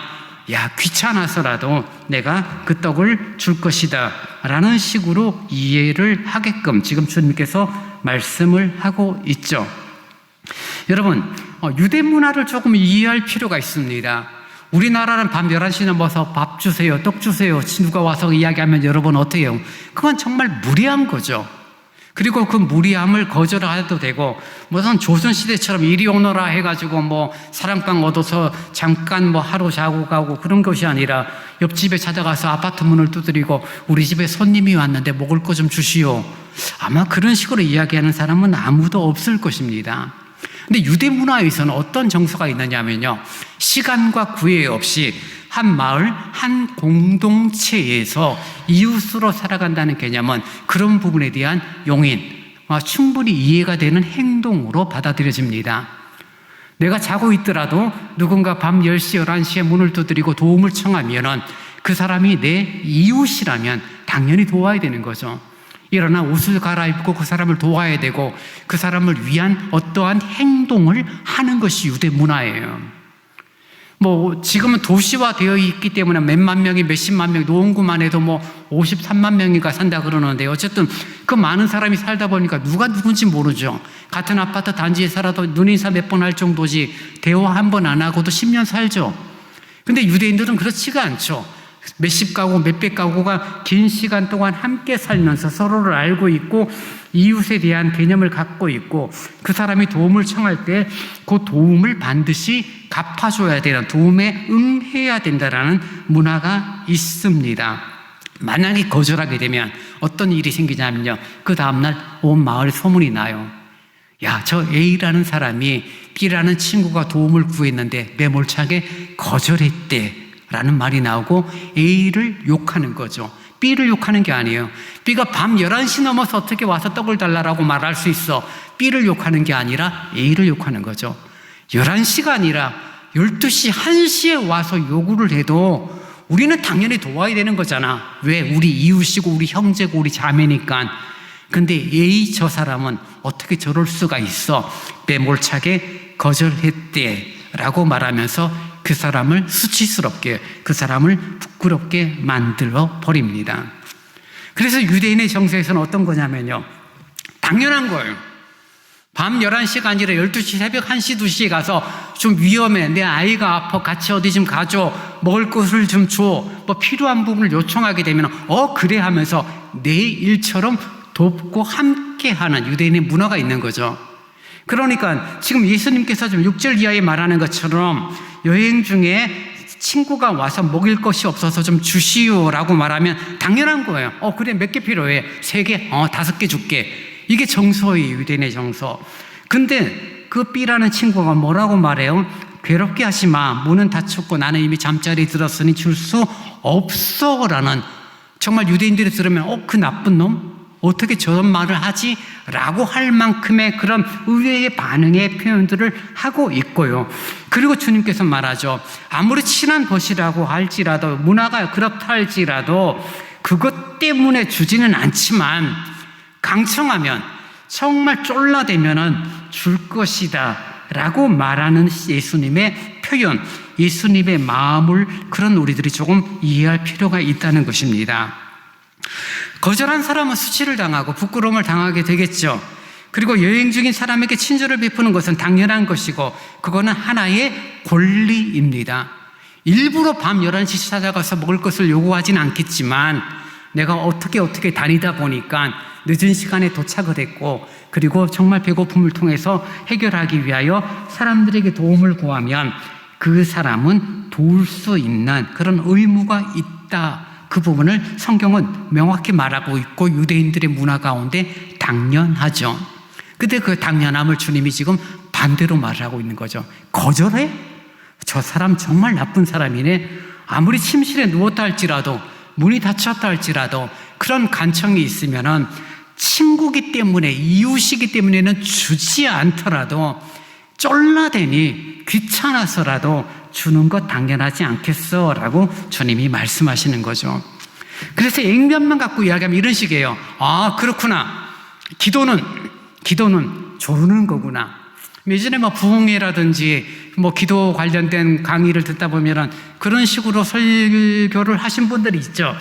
Speaker 1: 귀찮아서라도 내가 그 떡을 줄 것이다 라는 식으로 이해를 하게끔 지금 주님께서 말씀을 하고 있죠. 여러분, 유대 문화를 조금 이해할 필요가 있습니다. 우리나라는 밤 11시 넘어서 밥 주세요, 떡 주세요 누가 와서 이야기하면 여러분 어떻게 해요? 그건 정말 무리한 거죠. 그리고 그 무리함을 거절해도 되고, 무슨 조선시대처럼 이리 오너라 해가지고 사랑방 얻어서 잠깐 하루 자고 가고 그런 것이 아니라 옆집에 찾아가서 아파트 문을 두드리고 우리 집에 손님이 왔는데 먹을 거 좀 주시오. 아마 그런 식으로 이야기하는 사람은 아무도 없을 것입니다. 근데 유대 문화에서는 어떤 정서가 있느냐면요, 시간과 구애 없이 한 마을, 한 공동체에서 이웃으로 살아간다는 개념은 그런 부분에 대한 용인, 충분히 이해가 되는 행동으로 받아들여집니다. 내가 자고 있더라도 누군가 밤 10시, 11시에 문을 두드리고 도움을 청하면은 그 사람이 내 이웃이라면 당연히 도와야 되는 거죠. 일어나 옷을 갈아입고 그 사람을 도와야 되고 그 사람을 위한 어떠한 행동을 하는 것이 유대 문화예요. 지금은 도시화 되어 있기 때문에 몇만 명이 몇십만 명, 노원구만 해도 53만 명이가 산다 그러는데, 어쨌든 그 많은 사람이 살다 보니까 누가 누군지 모르죠. 같은 아파트 단지에 살아도 눈인사 몇 번 할 정도지 대화 한 번 안 하고도 10년 살죠. 근데 유대인들은 그렇지가 않죠. 몇십 가구, 몇백 가구가 긴 시간 동안 함께 살면서 서로를 알고 있고 이웃에 대한 개념을 갖고 있고, 그 사람이 도움을 청할 때 그 도움을 반드시 갚아줘야 되는, 도움에 응해야 된다라는 문화가 있습니다. 만약에 거절하게 되면 어떤 일이 생기냐면요, 그 다음날 온 마을에 소문이 나요. 저 A라는 사람이 B라는 친구가 도움을 구했는데 매몰차게 거절했대 라는 말이 나오고 A를 욕하는 거죠. B를 욕하는 게 아니에요. B가 밤 11시 넘어서 어떻게 와서 떡을 달라고 말할 수 있어. B를 욕하는 게 아니라 A를 욕하는 거죠. 11시가 아니라 12시, 1시에 와서 요구를 해도 우리는 당연히 도와야 되는 거잖아. 왜? 우리 이웃이고 우리 형제고 우리 자매니까. 근데 에이, 저 사람은 어떻게 저럴 수가 있어? 매몰차게 거절했대 라고 말하면서 그 사람을 수치스럽게, 그 사람을 부끄럽게 만들어 버립니다. 그래서 유대인의 정서에서는 어떤 거냐면요, 당연한 거예요. 밤 11시가 아니라 12시, 새벽 1시, 2시에 가서 좀 위험해, 내 아이가 아파, 같이 어디 좀 가줘, 먹을 것을 좀 줘, 뭐 필요한 부분을 요청하게 되면 그래 하면서 내 일처럼 돕고 함께하는 유대인의 문화가 있는 거죠. 그러니까 지금 예수님께서 좀 6절 이하에 말하는 것처럼 여행 중에 친구가 와서 먹일 것이 없어서 좀 주시오라고 말하면 당연한 거예요. 그래, 몇 개 필요해? 3개? 5개 줄게. 이게 정서예요, 유대인의 정서. 근데 그 B라는 친구가 뭐라고 말해요? 괴롭게 하지 마. 문은 닫혔고 나는 이미 잠자리 들었으니 줄 수 없어 라는, 정말 유대인들이 들으면 그 나쁜 놈? 어떻게 저런 말을 하지? 라고 할 만큼의 그런 의외의 반응의 표현들을 하고 있고요. 그리고 주님께서 말하죠. 아무리 친한 것이라고 할지라도, 문화가 그렇다 할지라도 그것 때문에 주지는 않지만 강청하면, 정말 쫄라대면은 줄 것이다 라고 말하는 예수님의 표현, 예수님의 마음을 그런 우리들이 조금 이해할 필요가 있다는 것입니다. 거절한 사람은 수치를 당하고 부끄러움을 당하게 되겠죠. 그리고 여행 중인 사람에게 친절을 베푸는 것은 당연한 것이고 그거는 하나의 권리입니다. 일부러 밤 11시 찾아가서 먹을 것을 요구하진 않겠지만 내가 어떻게 다니다 보니까 늦은 시간에 도착을 했고, 그리고 정말 배고픔을 통해서 해결하기 위하여 사람들에게 도움을 구하면 그 사람은 도울 수 있는 그런 의무가 있다. 그 부분을 성경은 명확히 말하고 있고 유대인들의 문화 가운데 당연하죠. 근데 그 당연함을 주님이 지금 반대로 말하고 있는 거죠. 거절해? 저 사람 정말 나쁜 사람이네. 아무리 침실에 누웠다 할지라도, 문이 닫혔다 할지라도 그런 간청이 있으면은 친구기 때문에, 이웃이기 때문에는 주지 않더라도 쫄라대니 귀찮아서라도 주는 것 당연하지 않겠어? 라고 주님이 말씀하시는 거죠. 그래서 액면만 갖고 이야기하면 이런 식이에요. 그렇구나. 기도는 조르는 거구나. 예전에 부흥회라든지 기도 관련된 강의를 듣다 보면은 그런 식으로 설교를 하신 분들이 있죠.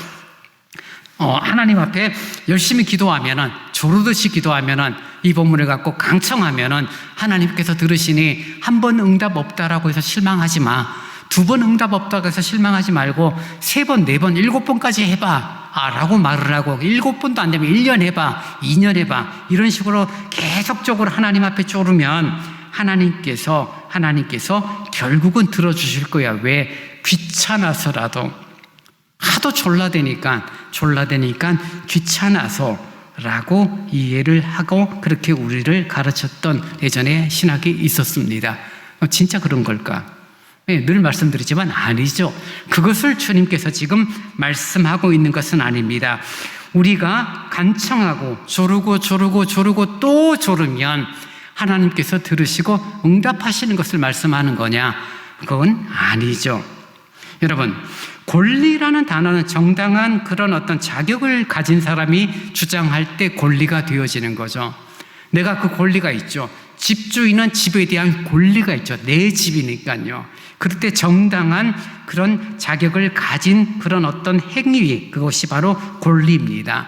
Speaker 1: 하나님 앞에 열심히 기도하면은, 조르듯이 기도하면은, 이 본문을 갖고 강청하면은 하나님께서 들으시니 한 번 응답 없다라고 해서 실망하지 마. 2번 응답 없다고 해서 실망하지 말고 3번, 4번, 7번까지 해봐. 라고 말을 하고 7번도 안 되면 1년 해봐. 2년 해봐. 이런 식으로 계속적으로 하나님 앞에 쪼르면 하나님께서 결국은 들어주실 거야. 왜? 귀찮아서라도. 하도 졸라대니까 귀찮아서 라고 이해를 하고 그렇게 우리를 가르쳤던 예전에 신학이 있었습니다. 진짜 그런 걸까? 늘 말씀드리지만 아니죠. 그것을 주님께서 지금 말씀하고 있는 것은 아닙니다. 우리가 간청하고 조르고 또 조르면 하나님께서 들으시고 응답하시는 것을 말씀하는 거냐? 그건 아니죠. 여러분, 권리라는 단어는 정당한 그런 어떤 자격을 가진 사람이 주장할 때 권리가 되어지는 거죠. 내가 그 권리가 있죠. 집주인은 집에 대한 권리가 있죠. 내 집이니까요. 그럴 때 정당한 그런 자격을 가진 그런 어떤 행위, 그것이 바로 권리입니다.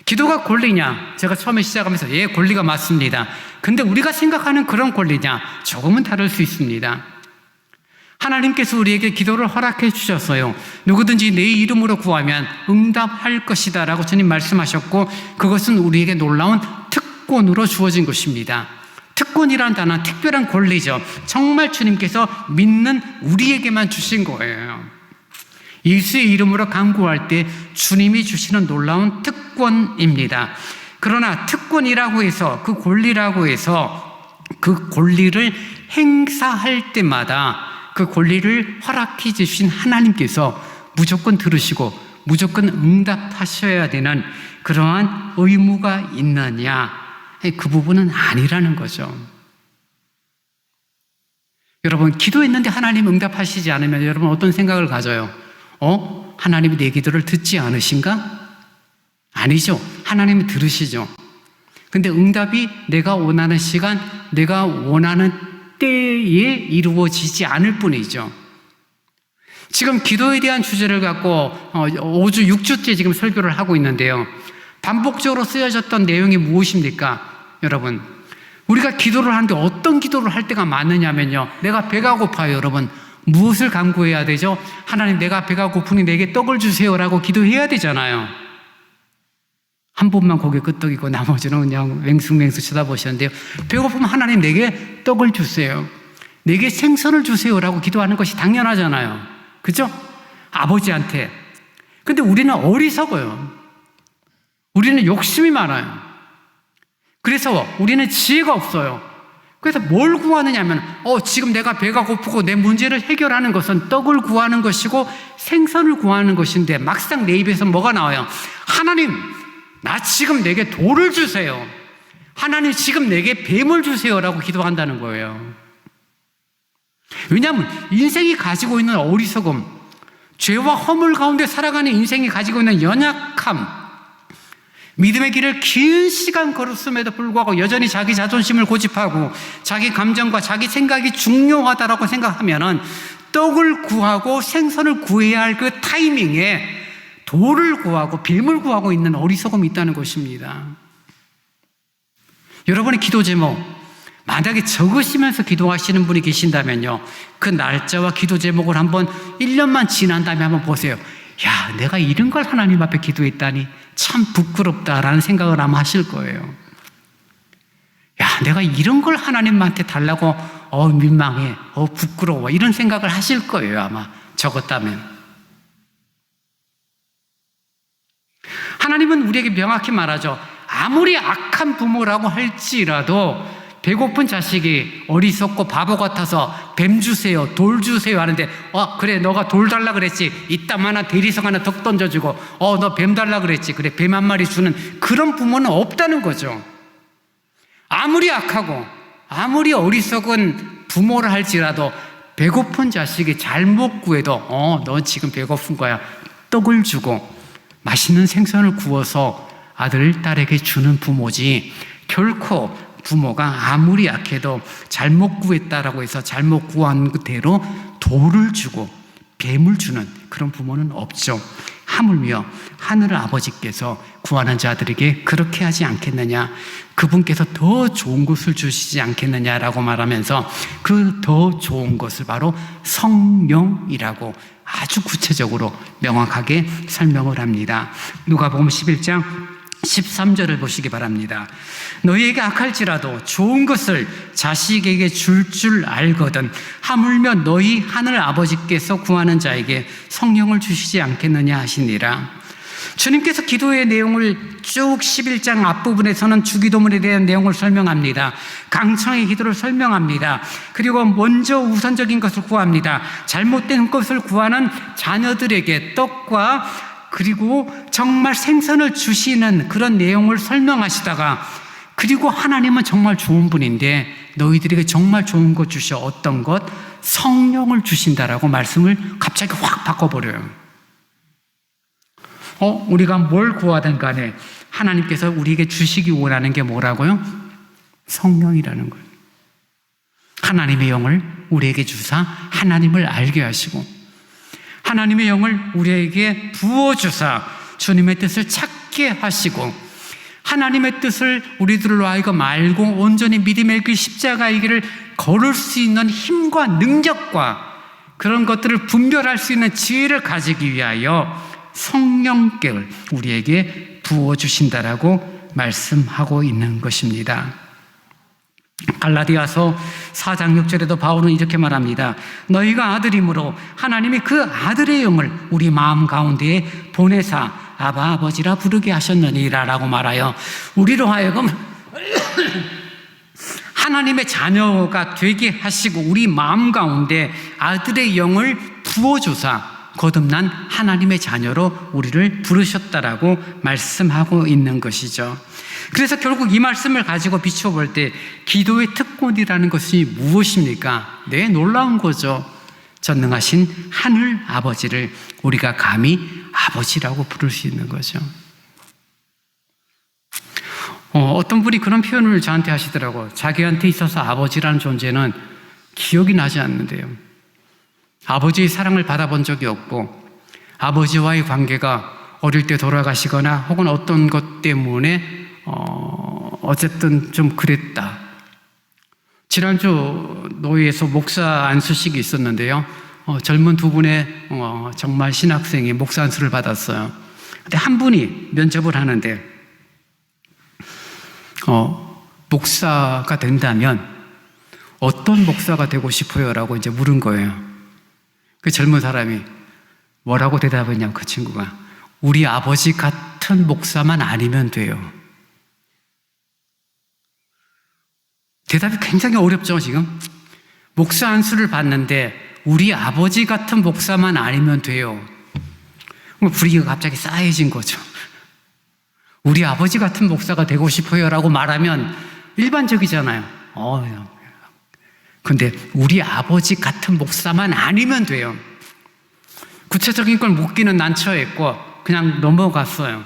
Speaker 1: 기도가 권리냐? 제가 처음에 시작하면서 권리가 맞습니다. 근데 우리가 생각하는 그런 권리냐? 조금은 다를 수 있습니다. 하나님께서 우리에게 기도를 허락해 주셨어요. 누구든지 내 이름으로 구하면 응답할 것이다 라고 주님 말씀하셨고, 그것은 우리에게 놀라운 특권으로 주어진 것입니다. 특권이란 단어는 특별한 권리죠. 정말 주님께서 믿는 우리에게만 주신 거예요. 예수의 이름으로 간구할 때 주님이 주시는 놀라운 특권입니다. 그러나 특권이라고 해서, 그 권리라고 해서 그 권리를 행사할 때마다 그 권리를 허락해 주신 하나님께서 무조건 들으시고 무조건 응답하셔야 되는 그러한 의무가 있느냐? 그 부분은 아니라는 거죠. 여러분, 기도했는데 하나님 응답하시지 않으면 여러분 어떤 생각을 가져요? 하나님이 내 기도를 듣지 않으신가? 아니죠. 하나님이 들으시죠. 근데 응답이 내가 원하는 시간, 내가 원하는 때에 이루어지지 않을 뿐이죠. 지금 기도에 대한 주제를 갖고 5주, 6주째 지금 설교를 하고 있는데요. 반복적으로 쓰여졌던 내용이 무엇입니까? 여러분, 우리가 기도를 하는데 어떤 기도를 할 때가 많느냐면요. 내가 배가 고파요, 여러분. 무엇을 간구해야 되죠? 하나님, 내가 배가 고프니 내게 떡을 주세요라고 기도해야 되잖아요. 한 분만 고개 끄덕이고 나머지는 그냥 맹숭맹숭 쳐다보셨는데요. 배고프면 하나님 내게 떡을 주세요. 내게 생선을 주세요라고 기도하는 것이 당연하잖아요. 그죠? 아버지한테. 근데 우리는 어리석어요. 우리는 욕심이 많아요. 그래서 우리는 지혜가 없어요. 그래서 뭘 구하느냐 하면 지금 내가 배가 고프고 내 문제를 해결하는 것은 떡을 구하는 것이고 생선을 구하는 것인데 막상 내 입에서 뭐가 나와요? 하나님, 나 지금 내게 돌을 주세요. 하나님, 지금 내게 뱀을 주세요라고 기도한다는 거예요. 왜냐하면 인생이 가지고 있는 어리석음, 죄와 허물 가운데 살아가는 인생이 가지고 있는 연약함, 믿음의 길을 긴 시간 걸었음에도 불구하고 여전히 자기 자존심을 고집하고 자기 감정과 자기 생각이 중요하다라고 생각하면은 떡을 구하고 생선을 구해야 할 그 타이밍에 돌을 구하고 뱀을 구하고 있는 어리석음이 있다는 것입니다. 여러분의 기도 제목, 만약에 적으시면서 기도하시는 분이 계신다면요, 그 날짜와 기도 제목을 한번 1년만 지난 다음에 한번 보세요. 야, 내가 이런 걸 하나님 앞에 기도했다니 참 부끄럽다라는 생각을 아마 하실 거예요. 야, 내가 이런 걸 하나님한테 달라고 민망해, 부끄러워, 이런 생각을 하실 거예요. 아마 적었다면. 하나님은 우리에게 명확히 말하죠. 아무리 악한 부모라고 할지라도 배고픈 자식이 어리석고 바보 같아서 뱀 주세요, 돌 주세요 하는데 그래, 너가 돌 달라 그랬지. 이따만한 대리석 하나 덕 던져주고 너 뱀 달라 그랬지. 그래, 뱀 한 마리 주는 그런 부모는 없다는 거죠. 아무리 악하고 아무리 어리석은 부모를 할지라도 배고픈 자식이 잘못 구해도 너 지금 배고픈 거야. 떡을 주고 맛있는 생선을 구워서 아들, 딸에게 주는 부모지, 결코 부모가 아무리 약해도 잘못 구했다라고 해서 잘못 구한 그대로 돌을 주고 뱀을 주는 그런 부모는 없죠. 하물며 하늘 아버지께서 구하는 자들에게 그렇게 하지 않겠느냐, 그분께서 더 좋은 것을 주시지 않겠느냐라고 말하면서 그 더 좋은 것을 바로 성령이라고 아주 구체적으로 명확하게 설명을 합니다. 누가복음 11장 13절을 보시기 바랍니다. 너희에게 악할지라도 좋은 것을 자식에게 줄 알거든 하물며 너희 하늘 아버지께서 구하는 자에게 성령을 주시지 않겠느냐 하시니라. 주님께서 기도의 내용을 쭉 11장 앞부분에서는 주기도문에 대한 내용을 설명합니다. 강청의 기도를 설명합니다. 그리고 먼저 우선적인 것을 구합니다. 잘못된 것을 구하는 자녀들에게 떡과 그리고 정말 생선을 주시는 그런 내용을 설명하시다가, 그리고 하나님은 정말 좋은 분인데 너희들에게 정말 좋은 것 주셔. 어떤 것? 성령을 주신다라고 말씀을 갑자기 확 바꿔버려요. 우리가 뭘 구하든 간에 하나님께서 우리에게 주시기 원하는 게 뭐라고요? 성령이라는 거예요. 하나님의 영을 우리에게 주사 하나님을 알게 하시고, 하나님의 영을 우리에게 부어주사 주님의 뜻을 찾게 하시고, 하나님의 뜻을 우리들로 하여금 알고 온전히 믿음의 그 십자가의 길을 걸을 수 있는 힘과 능력과 그런 것들을 분별할 수 있는 지혜를 가지기 위하여 성령께를 우리에게 부어주신다라고 말씀하고 있는 것입니다. 갈라디아서 4장 6절에도 바울은 이렇게 말합니다. 너희가 아들이므로 하나님이 그 아들의 영을 우리 마음 가운데에 보내사 아바 아버지라 부르게 하셨느니라 라고 말하여 우리로 하여금 하나님의 자녀가 되게 하시고 우리 마음 가운데 아들의 영을 부어주사 거듭난 하나님의 자녀로 우리를 부르셨다라고 말씀하고 있는 것이죠. 그래서 결국 이 말씀을 가지고 비춰볼 때 기도의 특권이라는 것이 무엇입니까? 네, 놀라운 거죠. 전능하신 하늘 아버지를 우리가 감히 아버지라고 부를 수 있는 거죠. 어떤 분이 그런 표현을 저한테 하시더라고요. 자기한테 있어서 아버지라는 존재는 기억이 나지 않는데요. 아버지의 사랑을 받아본 적이 없고 아버지와의 관계가 어릴 때 돌아가시거나 혹은 어떤 것 때문에 어쨌든 좀 그랬다. 지난주 노예에서 목사 안수식이 있었는데요. 젊은 두 분의 정말 신학생이 목사 안수를 받았어요. 근데 한 분이 면접을 하는데 목사가 된다면 어떤 목사가 되고 싶어요? 라고 이제 물은 거예요. 그 젊은 사람이 뭐라고 대답했냐면 그 친구가 우리 아버지 같은 목사만 아니면 돼요. 대답이 굉장히 어렵죠, 지금? 목사 안수를 받는데 우리 아버지 같은 목사만 아니면 돼요. 분위기가 갑자기 싸해진 거죠. 우리 아버지 같은 목사가 되고 싶어요 라고 말하면 일반적이잖아요. 근데 우리 아버지 같은 목사만 아니면 돼요. 구체적인 걸 묻기는 난처했고 그냥 넘어갔어요.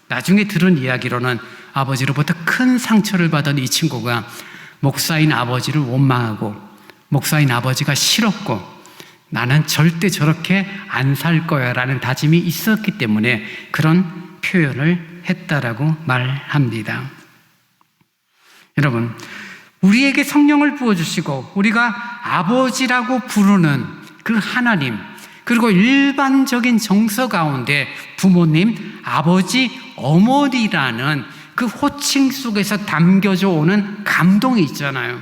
Speaker 1: 나중에 들은 이야기로는 아버지로부터 큰 상처를 받은 이 친구가 목사인 아버지를 원망하고 목사인 아버지가 싫었고 나는 절대 저렇게 안 살 거야 라는 다짐이 있었기 때문에 그런 표현을 했다라고 말합니다. 여러분, 우리에게 성령을 부어주시고 우리가 아버지라고 부르는 그 하나님, 그리고 일반적인 정서 가운데 부모님, 아버지, 어머니라는 그 호칭 속에서 담겨져 오는 감동이 있잖아요.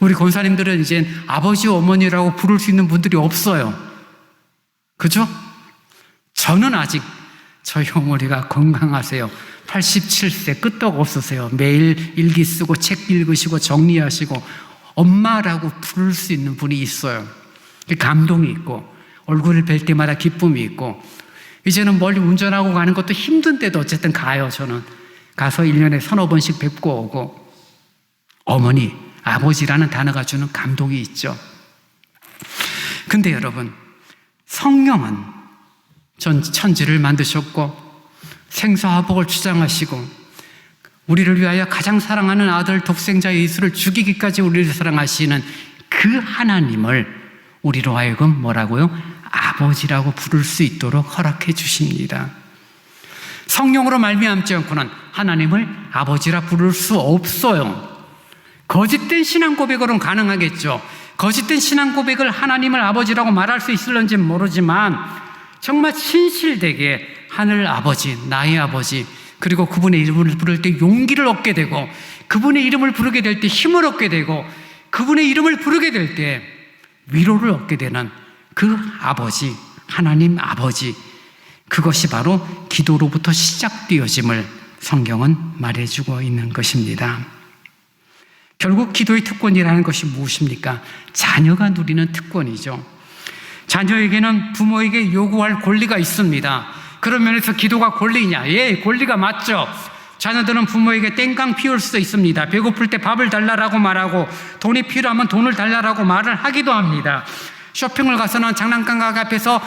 Speaker 1: 우리 권사님들은 이제 아버지, 어머니라고 부를 수 있는 분들이 없어요. 그죠? 저는 아직 저희 어머니가 건강하세요. 87세 끄떡 없으세요. 매일 일기 쓰고 책 읽으시고 정리하시고 엄마라고 부를 수 있는 분이 있어요. 감동이 있고 얼굴을 뵐 때마다 기쁨이 있고 이제는 멀리 운전하고 가는 것도 힘든데도 어쨌든 가요. 저는 가서 1년에 서너 번씩 뵙고 오고 어머니, 아버지라는 단어가 주는 감동이 있죠. 근데 여러분, 성령은 천지를 만드셨고 생사화복을 주장하시고 우리를 위하여 가장 사랑하는 아들 독생자 예수를 죽이기까지 우리를 사랑하시는 그 하나님을 우리로 하여금 뭐라고요? 아버지라고 부를 수 있도록 허락해 주십니다. 성령으로 말미암지 않고는 하나님을 아버지라 부를 수 없어요. 거짓된 신앙 고백으로는 가능하겠죠. 거짓된 신앙 고백을 하나님을 아버지라고 말할 수 있을런지 모르지만 정말 신실되게 하늘 아버지, 나의 아버지, 그리고 그분의 이름을 부를 때 용기를 얻게 되고 그분의 이름을 부르게 될 때 힘을 얻게 되고 그분의 이름을 부르게 될 때 위로를 얻게 되는 그 아버지, 하나님 아버지, 그것이 바로 기도로부터 시작되어짐을 성경은 말해주고 있는 것입니다. 결국 기도의 특권이라는 것이 무엇입니까? 자녀가 누리는 특권이죠. 자녀에게는 부모에게 요구할 권리가 있습니다. 그런 면에서 기도가 권리냐? 예, 권리가 맞죠. 자녀들은 부모에게 땡깡 피울 수 있습니다. 배고플 때 밥을 달라고 말하고 돈이 필요하면 돈을 달라고 말을 하기도 합니다. 쇼핑을 가서는 장난감 가게 앞에서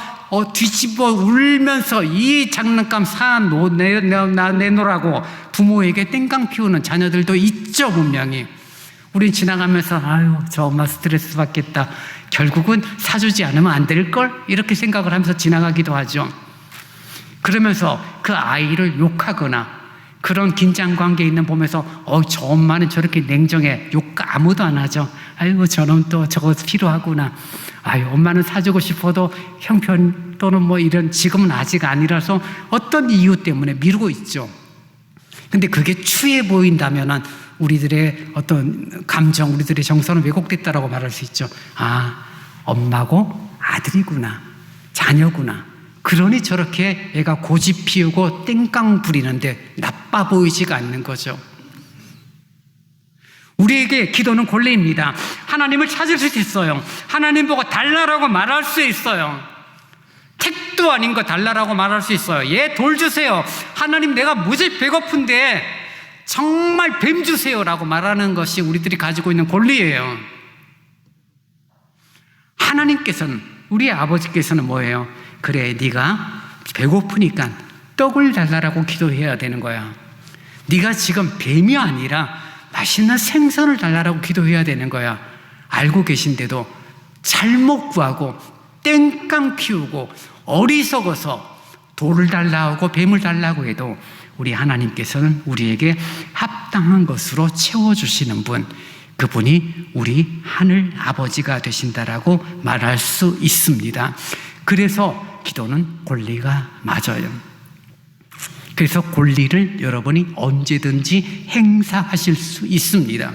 Speaker 1: 뒤집어 울면서 이 장난감 내놓으라고 부모에게 땡깡 피우는 자녀들도 있죠, 분명히. 우린 지나가면서 아유, 저 엄마 스트레스 받겠다. 결국은 사주지 않으면 안 될걸? 이렇게 생각을 하면서 지나가기도 하죠. 그러면서 그 아이를 욕하거나 그런 긴장관계에 있는 보면서 저 엄마는 저렇게 냉정해. 욕 아무도 안 하죠. 아이고 저놈 또 저거 필요하구나. 아유 엄마는 사주고 싶어도 형편 또는 뭐 이런 지금은 아직 아니라서 어떤 이유 때문에 미루고 있죠. 근데 그게 추해 보인다면은 우리들의 어떤 감정, 우리들의 정서는 왜곡됐다라고 말할 수 있죠. 아, 엄마고 아들이구나, 자녀구나. 그러니 저렇게 애가 고집 피우고 땡깡 부리는데 나빠 보이지가 않는 거죠. 우리에게 기도는 권리입니다. 하나님을 찾을 수 있어요. 하나님 보고 달라라고 말할 수 있어요. 택도 아닌 거 달라라고 말할 수 있어요. 예, 돌 주세요. 하나님 내가 무지 배고픈데 정말 뱀 주세요라고 말하는 것이 우리들이 가지고 있는 권리예요. 하나님께서는, 우리 아버지께서는 뭐예요? 그래, 네가 배고프니까 떡을 달라고 기도해야 되는 거야. 네가 지금 뱀이 아니라 맛있는 생선을 달라고 기도해야 되는 거야. 알고 계신데도 잘못 구하고 땡깡 피우고 어리석어서 돌을 달라고 뱀을 달라고 해도 우리 하나님께서는 우리에게 합당한 것으로 채워주시는 분, 그분이 우리 하늘 아버지가 되신다라고 말할 수 있습니다. 그래서 기도는 권리가 맞아요. 그래서 권리를 여러분이 언제든지 행사하실 수 있습니다.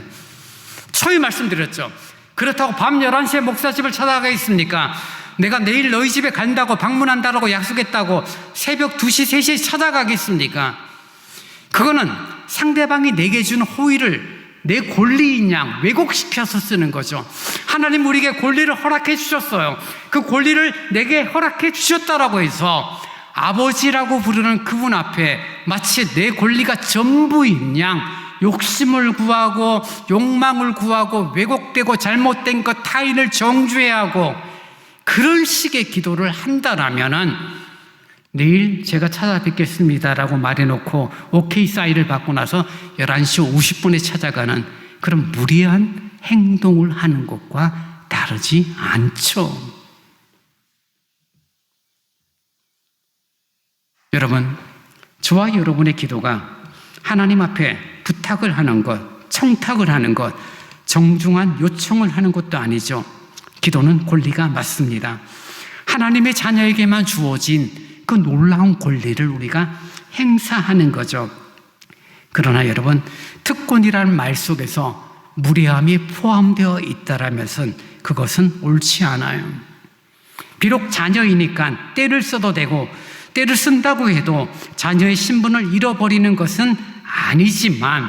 Speaker 1: 처음에 말씀드렸죠. 그렇다고 밤 11시에 목사집을 찾아가겠습니까? 내가 내일 너희 집에 간다고, 방문한다고 약속했다고 새벽 2시, 3시에 찾아가겠습니까? 그거는 상대방이 내게 준 호의를 내 권리인 양 왜곡시켜서 쓰는 거죠. 하나님 우리에게 권리를 허락해 주셨어요. 그 권리를 내게 허락해 주셨다라고 해서 아버지라고 부르는 그분 앞에 마치 내 권리가 전부인 양 욕심을 구하고 욕망을 구하고 왜곡되고 잘못된 것 타인을 정죄하고 그런 식의 기도를 한다라면은 내일 제가 찾아뵙겠습니다라고 말해놓고 오케이 사인을 받고 나서 11시 50분에 찾아가는 그런 무리한 행동을 하는 것과 다르지 않죠. 여러분, 저와 여러분의 기도가 하나님 앞에 부탁을 하는 것, 청탁을 하는 것, 정중한 요청을 하는 것도 아니죠. 기도는 권리가 맞습니다. 하나님의 자녀에게만 주어진 그 놀라운 권리를 우리가 행사하는 거죠. 그러나 여러분, 특권이라는 말 속에서 무례함이 포함되어 있다라면은 그것은 옳지 않아요. 비록 자녀이니까 때를 써도 되고 때를 쓴다고 해도 자녀의 신분을 잃어버리는 것은 아니지만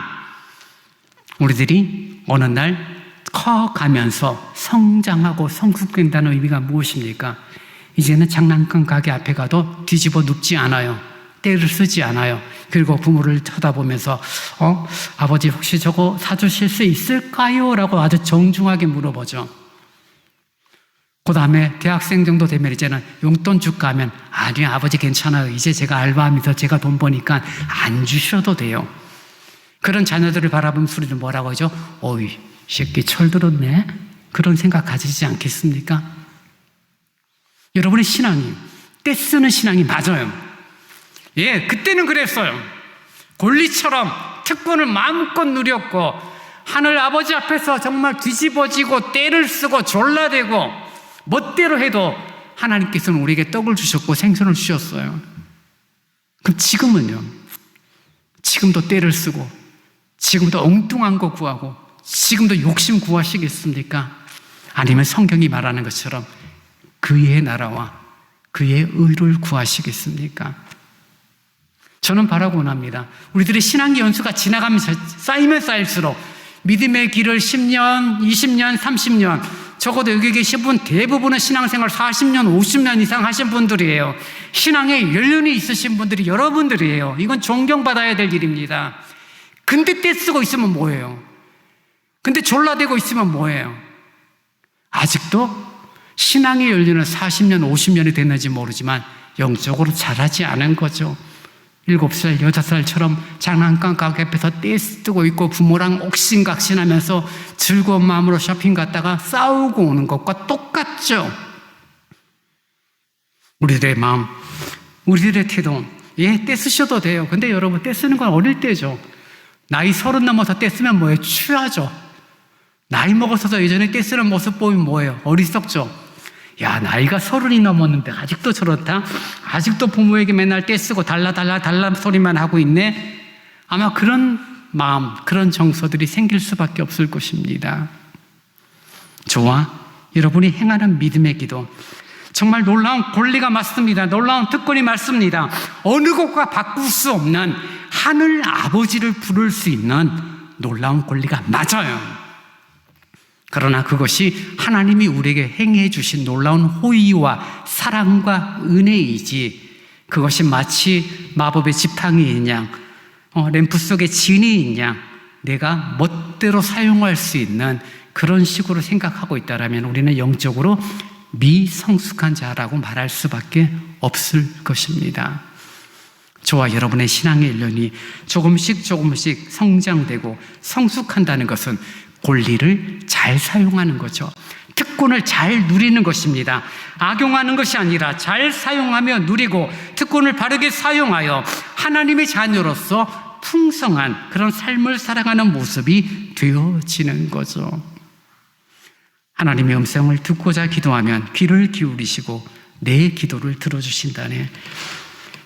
Speaker 1: 우리들이 어느 날 커가면서 성장하고 성숙된다는 의미가 무엇입니까? 이제는 장난감 가게 앞에 가도 뒤집어 눕지 않아요. 때를 쓰지 않아요. 그리고 부모를 쳐다보면서 아버지 혹시 저거 사주실 수 있을까요? 라고 아주 정중하게 물어보죠. 그 다음에 대학생 정도 되면 이제는 용돈 줄까 하면 아니요 아버지 괜찮아요. 이제 제가 알바하면서 제가 돈 버니까 안 주셔도 돼요. 그런 자녀들을 바라보면 우리는 뭐라고 하죠? 어이 새끼 철들었네. 그런 생각 가지지 않겠습니까? 여러분의 신앙이 때 쓰는 신앙이 맞아요. 예, 그때는 그랬어요. 권리처럼 특권을 마음껏 누렸고 하늘 아버지 앞에서 정말 뒤집어지고 때를 쓰고 졸라대고 멋대로 해도 하나님께서는 우리에게 떡을 주셨고 생선을 주셨어요. 그럼 지금은요? 지금도 때를 쓰고 지금도 엉뚱한 거 구하고 지금도 욕심 구하시겠습니까? 아니면 성경이 말하는 것처럼 그의 나라와 그의 의를 구하시겠습니까? 저는 바라고 원합니다. 우리들의 신앙의 연수가 지나가면서 쌓이면 쌓일수록 믿음의 길을 10년, 20년, 30년 적어도 여기 계신 분 대부분은 신앙생활 40년, 50년 이상 하신 분들이에요. 신앙에 연륜이 있으신 분들이 여러분들이에요. 이건 존경받아야 될 일입니다. 근데 떼쓰고 있으면 뭐예요? 근데 졸라대고 있으면 뭐예요? 아직도 신앙의 연륜은 40년, 50년이 됐는지 모르지만 영적으로 자라지 않은 거죠. 7살, 6살처럼 장난감 가게 앞에서 떼쓰고 있고 부모랑 옥신각신하면서 즐거운 마음으로 쇼핑 갔다가 싸우고 오는 것과 똑같죠. 우리들의 마음, 우리들의 태도, 예, 떼쓰셔도 돼요. 근데 여러분 떼쓰는 건 어릴 때죠. 나이 30 넘어서 떼쓰면 뭐예요? 취하죠. 나이 먹어서도 예전에 떼쓰는 모습 보면 뭐예요? 어리석죠. 야, 나이가 30이 넘었는데 아직도 저렇다? 아직도 부모에게 맨날 떼쓰고 달라 소리만 하고 있네? 아마 그런 마음, 그런 정서들이 생길 수밖에 없을 것입니다. 저와 여러분이 행하는 믿음의 기도, 정말 놀라운 권리가 맞습니다. 놀라운 특권이 맞습니다. 어느 것과 바꿀 수 없는 하늘 아버지를 부를 수 있는 놀라운 권리가 맞아요. 그러나 그것이 하나님이 우리에게 행해 주신 놀라운 호의와 사랑과 은혜이지 그것이 마치 마법의 지팡이인 양, 램프 속에 진이인 양 내가 멋대로 사용할 수 있는 그런 식으로 생각하고 있다면 우리는 영적으로 미성숙한 자라고 말할 수밖에 없을 것입니다. 저와 여러분의 신앙의 일련이 조금씩 성장되고 성숙한다는 것은 권리를 잘 사용하는 거죠. 특권을 잘 누리는 것입니다. 악용하는 것이 아니라 잘 사용하며 누리고 특권을 바르게 사용하여 하나님의 자녀로서 풍성한 그런 삶을 살아가는 모습이 되어지는 거죠. 하나님의 음성을 듣고자 기도하면 귀를 기울이시고 내 기도를 들어주신다네.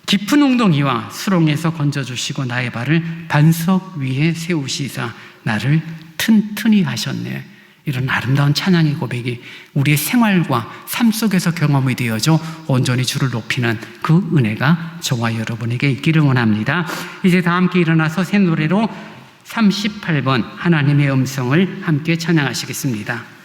Speaker 1: 깊은 웅덩이와 수렁에서 건져주시고 나의 발을 반석 위에 세우시사 나를 튼튼히 하셨네. 이런 아름다운 찬양의 고백이 우리의 생활과 삶 속에서 경험이 되어져 온전히 주를 높이는 그 은혜가 저와 여러분에게 있기를 원합니다. 이제 다 함께 일어나서 새 노래로 38번 하나님의 음성을 함께 찬양하시겠습니다.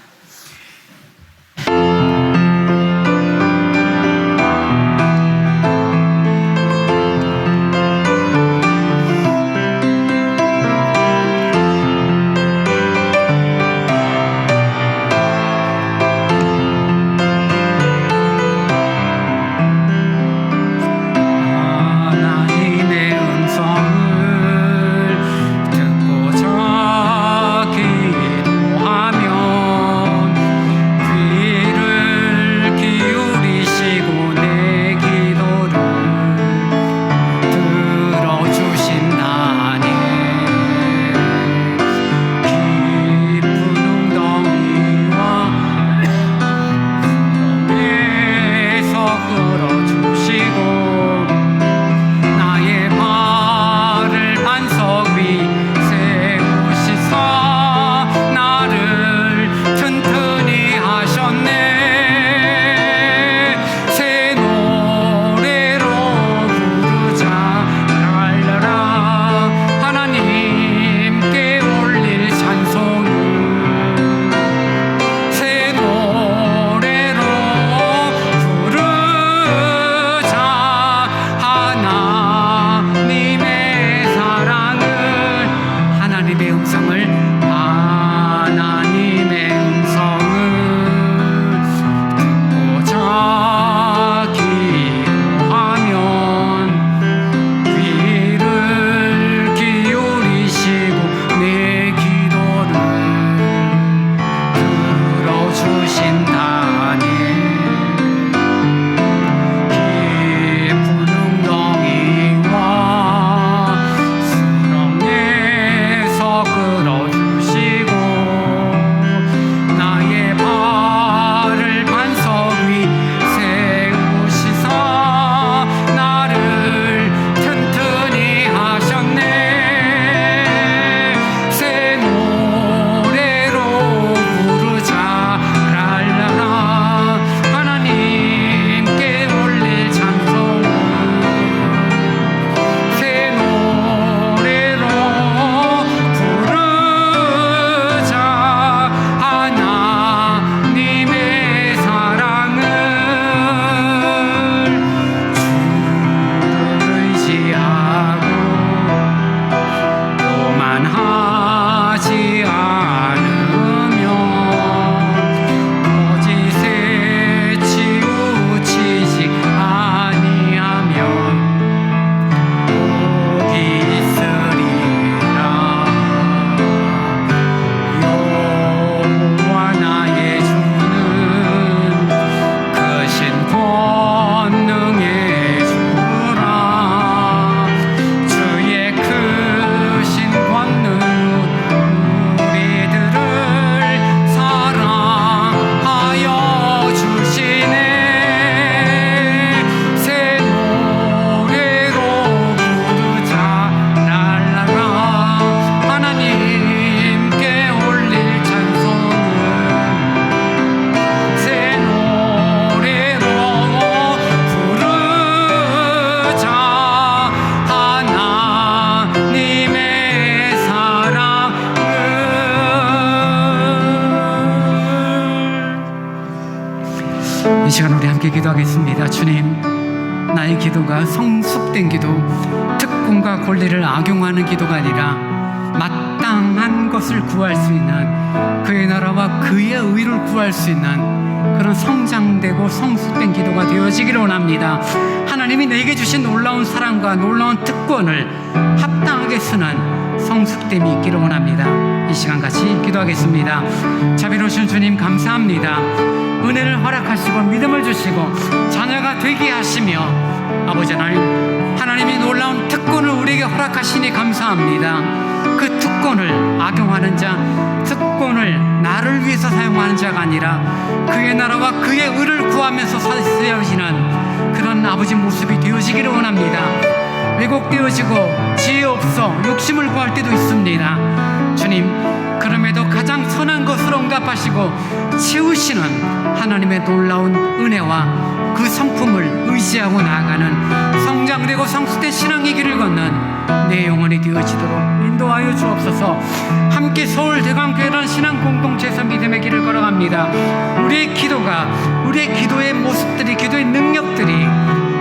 Speaker 1: 이 시간 우리 함께 기도하겠습니다. 주님, 나의 기도가 성숙된 기도, 특권과 권리를 악용하는 기도가 아니라 마땅한 것을 구할 수 있는, 그의 나라와 그의 의를 구할 수 있는 그런 성장되고 성숙된 기도가 되어지기를 원합니다. 하나님이 내게 주신 놀라운 사랑과 놀라운 특권을 합당하게 쓰는 성숙됨이 있기를 원합니다. 이 시간 같이 기도하겠습니다. 자비로우신 주님, 감사합니다. 은혜를 허락하시고 믿음을 주시고 자녀가 되게 하시며 아버지 하나님이 놀라운 특권을 우리에게 허락하시니 감사합니다. 그 특권을 악용하는 자, 특권을 나를 위해서 사용하는 자가 아니라 그의 나라와 그의 의를 구하면서 쓰여지는 그런 아버지 모습이 되어지기를 원합니다. 왜곡되어지고 지혜 없어 욕심을 구할 때도 있습니다. 주님, 그럼에도 가장 선한 것으로 응답하시고 채우시는 하나님의 놀라운 은혜와 그 성품을 의지하고 나아가는 성장되고 성숙된 신앙의 길을 걷는 내 영혼이 되어지도록 인도하여 주옵소서. 함께 서울대광교회라는 신앙 공동체에서 믿음의 길을 걸어갑니다. 우리의 기도가, 우리의 기도의 모습들이, 기도의 능력들이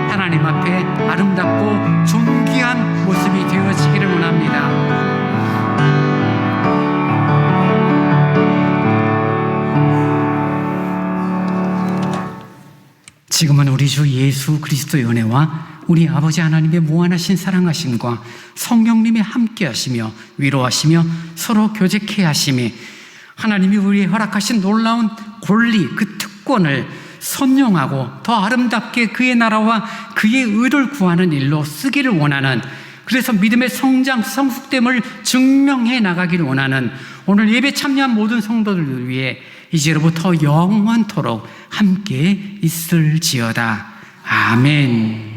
Speaker 1: 하나님 앞에 아름답고 존귀한 모습이 되어지기를 원합니다. 지금은 우리 주 예수 그리스도의 은혜와 우리 아버지 하나님의 무한하신 사랑하심과 성령님의 함께하시며 위로하시며 서로 교제케 하심이 하나님이 우리에 허락하신 놀라운 권리, 그 특권을 선용하고 더 아름답게 그의 나라와 그의 의를 구하는 일로 쓰기를 원하는, 그래서 믿음의 성장, 성숙됨을 증명해 나가기를 원하는 오늘 예배 참여한 모든 성도들을 위해 이제로부터 영원토록 함께 있을지어다. 아멘.